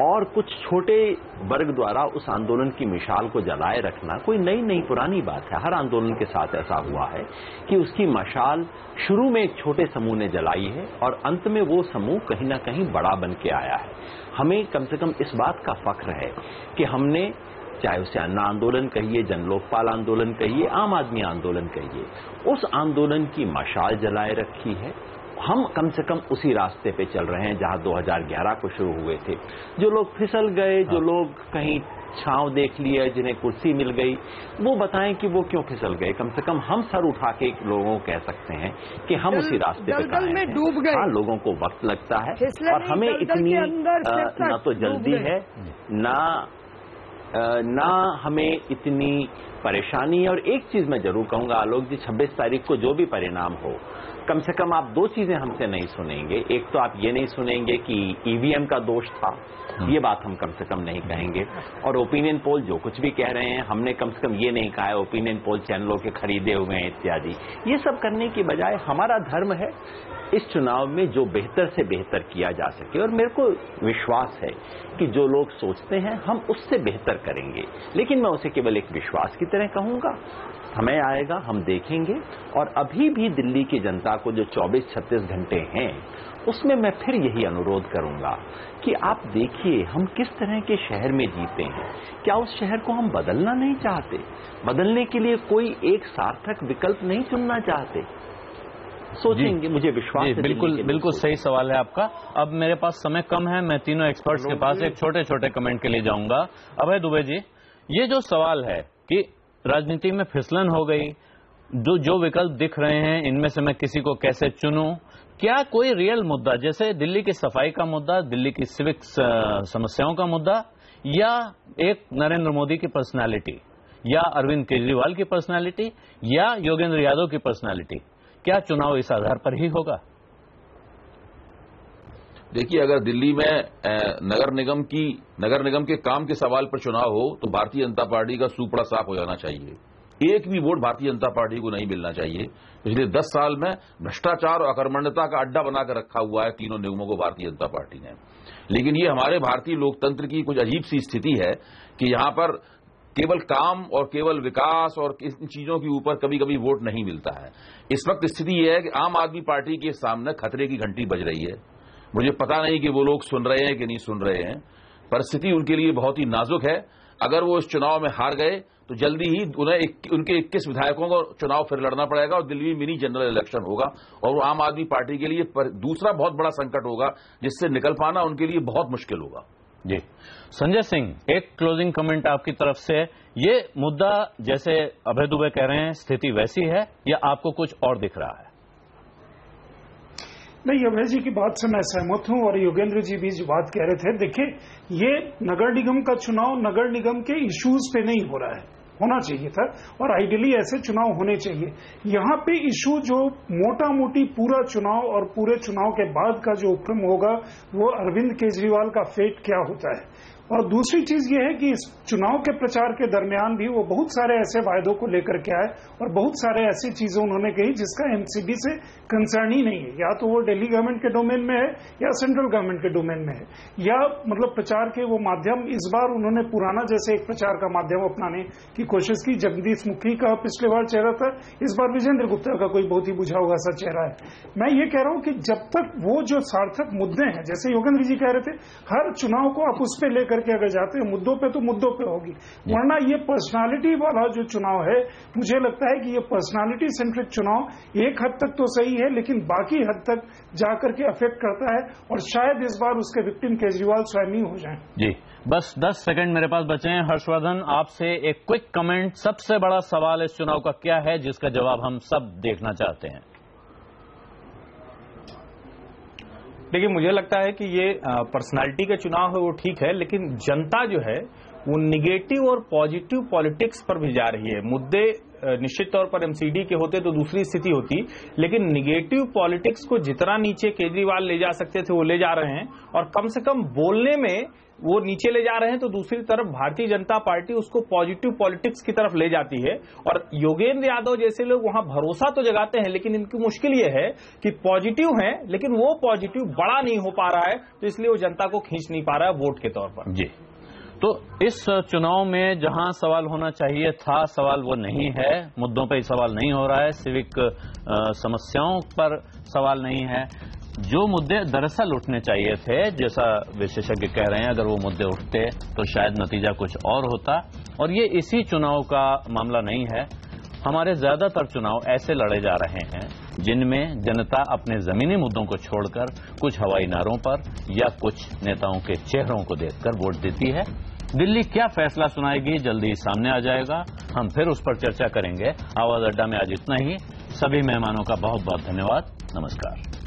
और कुछ छोटे वर्ग द्वारा उस आंदोलन की मिसाल को जलाए रखना कोई नई पुरानी बात है। हर आंदोलन के साथ ऐसा हुआ है कि उसकी मशाल शुरू में एक छोटे समूह ने जलाई है और अंत में वो समूह कहीं ना कहीं बड़ा बन के आया है। हमें कम से कम इस बात का फख्र है कि हमने, चाहे उसे अन्ना आंदोलन कहिए, जन लोकपाल आंदोलन कहिए, आम आदमी आंदोलन कहिए, उस आंदोलन की मशाल जलाए रखी है हम कम से कम उसी रास्ते पे चल रहे हैं जहां 2011 को शुरू हुए थे। जो लोग फिसल गए, जो लोग कहीं छांव देख लिया, जिन्हें कुर्सी मिल गई, वो बताएं कि वो क्यों फिसल गए। कम से कम हम सर उठा के लोगों को कह सकते हैं कि हम उसी रास्ते पे कायम हैं। डूब गए। हाँ, लोगों को वक्त लगता है और हमें इतनी ना तो जल्दी है ना हमें इतनी परेशानी है। और एक चीज मैं जरूर कहूंगा आलोक जी, 26 तारीख को जो भी परिणाम हो, कम से कम आप 2 चीजें हमसे नहीं सुनेंगे। एक तो आप ये नहीं सुनेंगे कि ईवीएम का दोष था, ये बात हम कम से कम नहीं कहेंगे। और ओपिनियन पोल जो कुछ भी कह रहे हैं, हमने कम से कम ये नहीं कहा है ओपिनियन पोल चैनलों के खरीदे हुए हैं इत्यादि। ये सब करने की बजाय हमारा धर्म है इस चुनाव में जो बेहतर से बेहतर किया जा सके। और मेरे को विश्वास है कि जो लोग सोचते हैं हम उससे बेहतर करेंगे, लेकिन मैं उसे केवल एक विश्वास की तरह कहूंगा। समय आएगा, हम देखेंगे। और अभी भी दिल्ली की जनता को जो 24-36 घंटे हैं, उसमें मैं फिर यही अनुरोध करूंगा कि आप देखिए हम किस तरह के शहर में जीते हैं। क्या उस शहर को हम बदलना नहीं चाहते? बदलने के लिए कोई एक सार्थक विकल्प नहीं चुनना चाहते? सोचेंगे, मुझे विश्वास है। बिल्कुल सही सवाल है आपका। अब मेरे पास समय कम है, मैं तीनों एक्सपर्ट्स के पास एक छोटे छोटे कमेंट के लिए जाऊंगा। अभय दुबे जी, ये जो सवाल है कि राजनीति में फिसलन हो गई, जो विकल्प दिख रहे हैं इनमें से मैं किसी को कैसे चुनूं, क्या कोई रियल मुद्दा जैसे दिल्ली की सफाई का मुद्दा, दिल्ली की सिविक समस्याओं का मुद्दा, या एक नरेंद्र मोदी की पर्सनालिटी, या अरविंद केजरीवाल की पर्सनालिटी, या योगेंद्र यादव की पर्सनालिटी, क्या चुनाव इस आधार पर ही होगा? देखिए, अगर दिल्ली में नगर निगम के काम के सवाल पर चुनाव हो तो भारतीय जनता पार्टी का सूपड़ा साफ हो जाना चाहिए। एक भी वोट भारतीय जनता पार्टी को नहीं मिलना चाहिए। पिछले 10 साल में भ्रष्टाचार और अकर्मण्यता का अड्डा बनाकर रखा हुआ है तीनों निगमों को भारतीय जनता पार्टी ने। लेकिन ये हमारे भारतीय लोकतंत्र की कुछ अजीब सी स्थिति है कि यहां पर केवल काम और केवल विकास और इन चीजों के ऊपर कभी कभी वोट नहीं मिलता है। इस वक्त स्थिति यह है कि आम आदमी पार्टी के सामने खतरे की घंटी बज रही है। मुझे पता नहीं कि वो लोग सुन रहे हैं कि नहीं सुन रहे हैं। परिस्थिति उनके लिए बहुत ही नाजुक है। अगर वो इस चुनाव में हार गए तो जल्दी ही उन्हें उनके 21 विधायकों को चुनाव फिर लड़ना पड़ेगा और दिल्ली में मिनी जनरल इलेक्शन होगा और वो आम आदमी पार्टी के लिए दूसरा बहुत बड़ा संकट होगा जिससे निकल पाना उनके लिए बहुत मुश्किल होगा। जी, संजय सिंह, एक क्लोजिंग कमेंट आपकी तरफ से। ये मुद्दा जैसे अभय दुबे कह रहे हैं, स्थिति वैसी है या आपको कुछ और दिख रहा है? नहीं, अभय जी की बात से मैं सहमत हूं और योगेंद्र जी भी जो बात कह रहे थे, देखिए ये नगर निगम का चुनाव नगर निगम के इश्यूज पे नहीं हो रहा है, होना चाहिए था और आइडियली ऐसे चुनाव होने चाहिए। यहाँ पे इशू जो मोटा मोटी पूरा चुनाव और पूरे चुनाव के बाद का जो उपक्रम होगा वो अरविंद केजरीवाल का फेट क्या होता है। और दूसरी चीज ये है कि इस चुनाव के प्रचार के दरमियान भी वो बहुत सारे ऐसे वायदों को लेकर के आए और बहुत सारे ऐसी चीजें उन्होंने कही जिसका एमसीडी से कंसर्न ही नहीं है। या तो वो दिल्ली गवर्नमेंट के डोमेन में है या सेंट्रल गवर्नमेंट के डोमेन में है, या मतलब प्रचार के वो माध्यम इस बार उन्होंने पुराना जैसे एक प्रचार का माध्यम अपनाने की कोशिश की। जगदीश मुखी का पिछले बार चेहरा था, इस बार विजेंद्र गुप्ता का कोई बहुत ही बुझा हुआ सा चेहरा है। मैं ये कह रहा हूं कि जब तक वो जो सार्थक मुद्दे हैं, जैसे योगेंद्र जी कह रहे थे, हर चुनाव को आप उस पर लेकर के अगर जाते हैं मुद्दों पे तो मुद्दों पे होगी, वरना ये पर्सनालिटी वाला जो चुनाव है, मुझे लगता है कि ये पर्सनालिटी सेंट्रिक चुनाव एक हद तक तो सही है लेकिन बाकी हद तक जाकर के अफेक्ट करता है और शायद इस बार उसके विक्टिम केजरीवाल स्वयं ही हो जाएं। जी, बस 10 सेकंड मेरे पास बचे हैं। हर्षवर्धन, आपसे एक क्विक कमेंट, सबसे बड़ा सवाल इस चुनाव का क्या है जिसका जवाब हम सब देखना चाहते हैं? देखिए, मुझे लगता है कि ये पर्सनालिटी का चुनाव है वो ठीक है, लेकिन जनता जो है वो निगेटिव और पॉजिटिव पॉलिटिक्स पर भी जा रही है। मुद्दे निश्चित तौर पर एमसीडी के होते तो दूसरी स्थिति होती, लेकिन निगेटिव पॉलिटिक्स को जितना नीचे केजरीवाल ले जा सकते थे वो ले जा रहे हैं और कम से कम बोलने में वो नीचे ले जा रहे हैं, तो दूसरी तरफ भारतीय जनता पार्टी उसको पॉजिटिव पॉलिटिक्स की तरफ ले जाती है। और योगेंद्र यादव जैसे लोग वहां भरोसा तो जगाते हैं, लेकिन इनकी मुश्किल ये है कि पॉजिटिव हैं लेकिन वो पॉजिटिव बड़ा नहीं हो पा रहा है, तो इसलिए वो जनता को खींच नहीं पा रहा है वोट के तौर पर। जी, तो इस चुनाव में जहां सवाल होना चाहिए था, सवाल वो नहीं है, मुद्दों पर सवाल नहीं हो रहा है, सिविक समस्याओं पर सवाल नहीं है। जो मुद्दे दरअसल उठने चाहिए थे, जैसा विशेषज्ञ कह रहे हैं, अगर वो मुद्दे उठते तो शायद नतीजा कुछ और होता। और ये इसी चुनाव का मामला नहीं है, हमारे ज्यादातर चुनाव ऐसे लड़े जा रहे हैं जिनमें जनता अपने जमीनी मुद्दों को छोड़कर कुछ हवाई नारों पर या कुछ नेताओं के चेहरों को देखकर वोट देती है। दिल्ली क्या फैसला सुनाएगी जल्दी ही सामने आ जाएगा। हम फिर उस पर चर्चा करेंगे। आवाज अड्डा में आज इतना ही। सभी मेहमानों का बहुत बहुत धन्यवाद। नमस्कार।